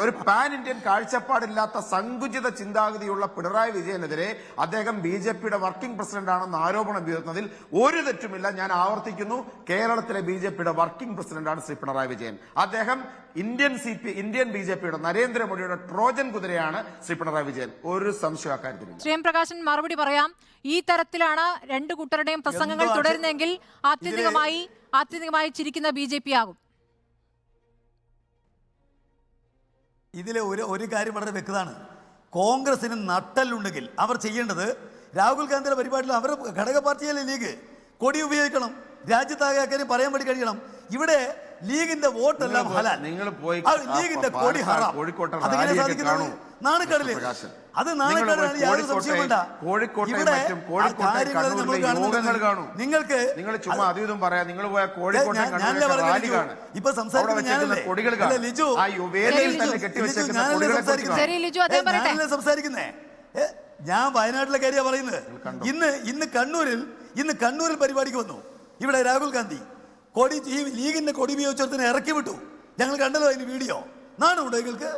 ഒരു പാൻ ഇന്ത്യൻ കാഴ്ചപ്പാടില്ലാത്ത സങ്കുചിത ചിന്താഗതിയുള്ള പിണറായി വിജയനെതിരെ അദ്ദേഹം BJP-യുടെ വർക്കിംഗ് പ്രസിഡന്റ് ആണെന്ന് ആരോപണം ഉയർത്തുന്നതിൽ ഒരു തെറ്റുമില്ല. ഞാൻ ആവർത്തിക്കുന്നു, കേരളത്തിലെ BJP-യുടെ വർക്കിംഗ് പ്രസിഡന്റാണ് ശ്രീ പിണറായി വിജയൻ. അദ്ദേഹം ഇന്ത്യൻ BJP-യുടെ നരേന്ദ്രമോദിയുടെ ട്രോജൻ കുതിരയാണ് ശ്രീ പിണറായി വിജയൻ. ഒരു സംശയം അക്കാര്യത്തിലില്ല. ശ്രീ എം പ്രകാശൻ മറുപടി പറയാം. ഈ തരത്തിലാണ് രണ്ടു കൂട്ടരുടെയും പ്രസംഗങ്ങൾ തുടരുന്നെങ്കിൽ ആത്യന്തികമായി ചിരിക്കുന്ന BJP ആകും. ഇതിലെ ഒരു കാര്യം വളരെ വ്യക്തമാണ്. കോൺഗ്രസിന് നട്ടലുണ്ടെങ്കിൽ അവർ ചെയ്യേണ്ടത് രാഹുൽ ഗാന്ധിയുടെ പരിപാടിയിൽ അവർ ഘടക പാർട്ടിയല്ലേ ലീഗ്, കൊടി ഉപയോഗിക്കണം. രാജ്യത്താകെ കാര്യം പറയാൻ വേണ്ടി കഴിയണം. ഇവിടെ ലീഗിന്റെ വോട്ടെല്ലാം ഹലാൽ, ലീഗിന്റെ കൊടി ഹറാം. അതെങ്ങനെ സാധിക്കുന്നത്? നാണക്കേടില്ലേ? അത് നാണക്കേടാണ്, യാതൊരു സംശയമുണ്ട. ഇവിടെ നിങ്ങൾക്ക് ഇപ്പൊ സംസാരിക്കുന്നത് ഞാനല്ലേ ലിജു? ഞാനല്ലേ സംസാരിക്കുന്നേ? ഞാൻ വയനാട്ടിലെ കാര്യമാണ് പറയുന്നത്. ഇന്ന് കണ്ണൂരിൽ പരിപാടിക്ക് വന്നു. ഇവിടെ രാഹുൽ ഗാന്ധി കൊടി, ഈ ലീഗിന്റെ കൊടി ഉപയോഗിച്ചതിനെ ഇറക്കി വിട്ടു. ഞങ്ങൾ കണ്ടല്ലോ അതിന് വീഡിയോ. നാണുണ്ടോ നിങ്ങൾക്ക്?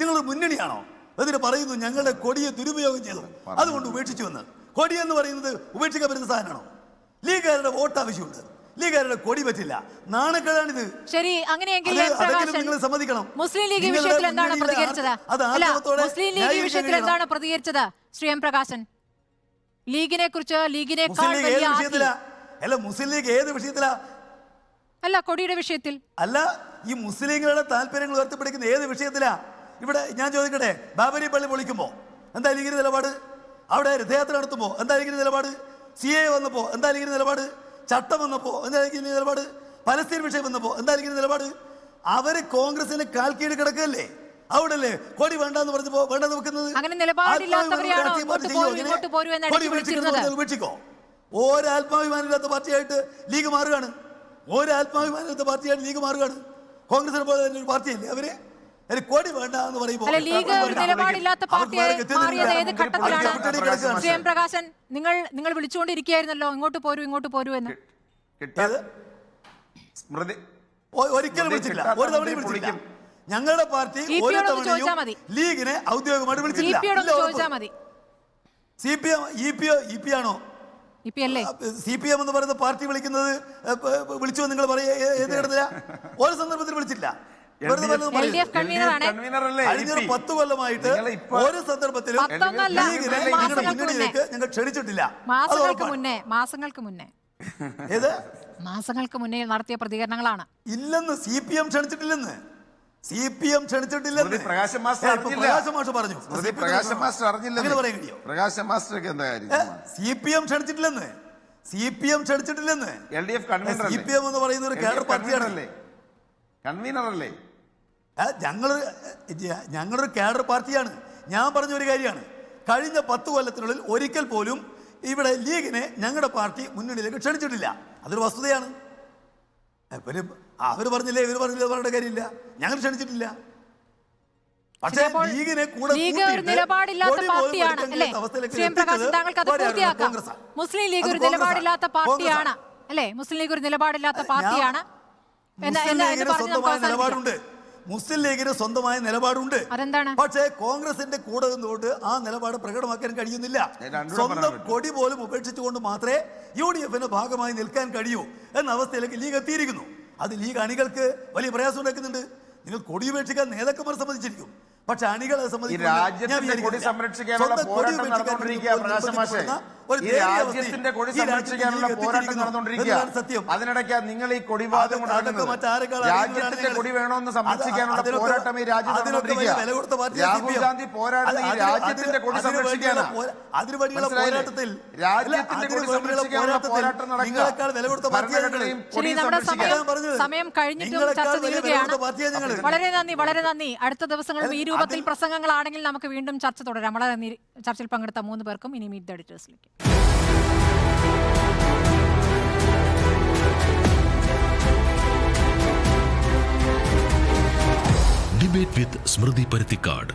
നിങ്ങൾ മുന്നണിയാണോ? എന്നിട്ട് പറയുന്നു ഞങ്ങളുടെ കൊടിയെ ദുരുപയോഗം ചെയ്തു, അതുകൊണ്ട് ഉപേക്ഷിച്ചു എന്ന്. കൊടി എന്ന് പറയുന്നത് ഉപേക്ഷിക്കാൻ പറ്റുന്ന സാധനമാണോ? ലീഗുകാരുടെ വോട്ട് ആവശ്യമുണ്ട്, ലീഗുകാരുടെ കൊടി പറ്റില്ല. നാണക്കേടാണിത്. ശരി, അങ്ങനെയെങ്കിൽ നിങ്ങൾ സമ്മതിക്കണം. മുസ്ലിം ലീഗ് വിഷയത്തിൽ എന്താണ് പ്രതികരിച്ചത്? മുസ്ലിം ലീഗ് വിഷയത്തിൽ എന്താണ് പ്രതികരിച്ചത് ശ്രീ എം പ്രകാശൻ? ലീഗിനെ കുറിച്ച് ലീഗിനേക്കാൾ വലിയ അല്ല, മുസ്ലിം ലീഗ് ഏത് വിഷയത്തിലാ? അല്ല, കൊടിയുടെ വിഷയത്തിൽ അല്ല, ഈ മുസ്ലിങ്ങളുടെ താല്പര്യങ്ങൾ ഉയർത്തിപ്പിടിക്കുന്ന ഏത് വിഷയത്തിലാ? ഇവിടെ ഞാൻ ചോദിക്കട്ടെ, ബാബരി പള്ളി പൊളിക്കുമ്പോ എന്താ ലീഗിന്റെ നിലപാട്? അവിടെ രഥയാത്ര നടത്തുമ്പോ എന്താ ലീഗിന്റെ നിലപാട്? CA വന്നപ്പോ എന്താ ലീഗിന്റെ നിലപാട്? ചട്ടം വന്നപ്പോ എന്താ ലീഗിന്റെ നിലപാട്? പലസ്തീൻ വിഷയം വന്നപ്പോ എന്താ ലീഗിന്റെ നിലപാട്? അവര് കോൺഗ്രസിന് കാൽക്കീട് കിടക്കല്ലേ? അവിടെ അല്ലേ കൊടി വേണ്ടെന്ന് പറഞ്ഞപ്പോ വേണ്ടെന്ന് വെക്കുന്നത്? ഉപേക്ഷിക്കോ? ഒരാത്മാഭിമാനമില്ലാത്ത പാർട്ടിയായിട്ട് ലീഗ് മാറുകയാണ്. ഒരാത്മാഭിമാനമില്ലാത്ത പാർട്ടിയായിട്ട് ലീഗ് മാറുകയാണ്. കോൺഗ്രസിനെ പോലെ തന്നെ ഒരു പാർട്ടിയല്ലേ അവര്? കൊടി വേണ്ട എന്ന് പറയുമ്പോൾ പ്രകാശൻ, നിങ്ങൾ വിളിച്ചുകൊണ്ടിരിക്കുകയായിരുന്നല്ലോ ഇങ്ങോട്ട് പോരൂ എന്ന്. ഒരിക്കലും വിളിച്ചില്ല, ഒരു തവണയും വിളിച്ചില്ല. ഞങ്ങളുടെ പാർട്ടി ഒരു തവണയും ലീഗിനെ ഔദ്യോഗികമായിട്ട് വിളിച്ചില്ല. CPM ആണോ? CPM എന്ന് പറയുന്ന പാർട്ടി വിളിക്കുന്നത് വിളിച്ചു നിങ്ങൾ പറയാ? ഏത് ഘട്ടത്തില? ഒരു സന്ദർഭത്തിൽ വിളിച്ചില്ല. കഴിഞ്ഞ 10 കൊല്ലമായിട്ട് ഒരു സന്ദർഭത്തിലും മുന്നണിയിലേക്ക് ഞങ്ങൾ ക്ഷണിച്ചിട്ടില്ല. മാസങ്ങൾക്ക് മുന്നേ നടത്തിയ പ്രതികരണങ്ങളാണ്. ഇല്ലെന്ന് CPM ക്ഷണിച്ചിട്ടില്ലെന്ന്. CPM ക്ഷണിച്ചിട്ടില്ലെന്ന് പ്രകാശ് മാസ്റ്റർ പറഞ്ഞു. CPM ക്ഷണിച്ചിട്ടില്ലെന്ന്. CPM ക്ഷണിച്ചിട്ടില്ലെന്ന്. LDF convener CPM എന്ന് പറയുന്ന ഒരു കേഡർ പാർട്ടിയാണല്ലേ? കൺവീനറല്ലേ? ഞങ്ങളൊരു കേഡർ പാർട്ടിയാണ്. ഞാൻ പറഞ്ഞ ഒരു കാര്യമാണ്, കഴിഞ്ഞ 10 കൊല്ലത്തിനുള്ളിൽ ഒരിക്കൽ പോലും ഇവിടെ ലീഗിനെ ഞങ്ങളുടെ പാർട്ടി മുന്നണിയിലേക്ക് ക്ഷണിച്ചിട്ടില്ല. അതൊരു വസ്തുതയാണ്. അവർ പറഞ്ഞില്ലേ ഇവർ പറഞ്ഞില്ലേ പറഞ്ഞ കാര്യമില്ല. ഞങ്ങൾ ക്ഷണിച്ചിട്ടില്ല. പക്ഷേ ലീഗിനെ കൂടെ നിലപാടില്ലാത്ത പാർട്ടിയാണ് അല്ലേ ശ്രീ എം പ്രകാശൻ? താങ്കൾക്ക് അത് പൂർത്തിയാക്കാം. മുസ്ലിം ലീഗ് ഒരു നിലപാടില്ലാത്ത പാർട്ടിയാണ് അല്ലേ? മുസ്ലിം ലീഗ് ഒരു നിലപാടില്ലാത്ത പാർട്ടിയാണ്. നിലപാടുണ്ട്, മുസ്ലിം ലീഗിന് സ്വന്തമായ നിലപാടുണ്ട്. പക്ഷേ കോൺഗ്രസിന്റെ കൂടെ നിന്നുകൊണ്ട് ആ നിലപാട് പ്രകടമാക്കാൻ കഴിയുന്നില്ല. സ്വന്തം കൊടി പോലും ഉപേക്ഷിച്ചുകൊണ്ട് മാത്രമേ UDFന്റെ ഭാഗമായി നിൽക്കാൻ കഴിയൂ എന്ന അവസ്ഥയിലേക്ക് ലീഗ് എത്തിയിരിക്കുന്നു. അത് ലീഗ് അണികൾക്ക് വലിയ പ്രയാസം ഉണ്ടാക്കുന്നുണ്ട്. നിങ്ങൾ കൊടി ഉപേക്ഷിക്കാൻ നേതാക്കന്മാർ സമ്മതിച്ചിരിക്കും, പക്ഷെ അണികളെ രാജ്യത്തിന്റെ കൊടി സംരക്ഷിക്കാനുള്ള പോരാട്ടം നടന്നുകൊണ്ടിരിക്കുക. സത്യം. അതിനിടയ്ക്ക് നിങ്ങൾ ഈ കൊടിവാദം രാജ്യത്തിന്റെ കൊടി വേണമെന്ന് സംരക്ഷിക്കാനുള്ള പോരാട്ടം ഈ രാജ്യത്ത് രാഹുൽ ഗാന്ധി പോരാടുന്ന ഈ രാജ്യത്തിന്റെ കൊടി സംരക്ഷിക്കാനാണ്. പോരാട്ടത്തിൽ രാജ്യത്തിന്റെ കൊടി സംരക്ഷിക്കാനുള്ള പോരാട്ടം നടക്കുക. സമയം കഴിഞ്ഞിട്ടും ചർച്ച നീളുകയാണ്. വളരെ നന്ദി. അടുത്ത ദിവസങ്ങളിൽ ഈ രൂപത്തിൽ പ്രസംഗങ്ങളാണെങ്കിൽ നമുക്ക് വീണ്ടും ചർച്ച തുടരാം. വളരെ നന്ദി ചർച്ചയിൽ പങ്കെടുത്ത 3 പേർക്കും. ഇനി മീറ്റ് ദ എഡിറ്റേഴ്സിലേക്ക്. Debate with Smriti Paruthikad.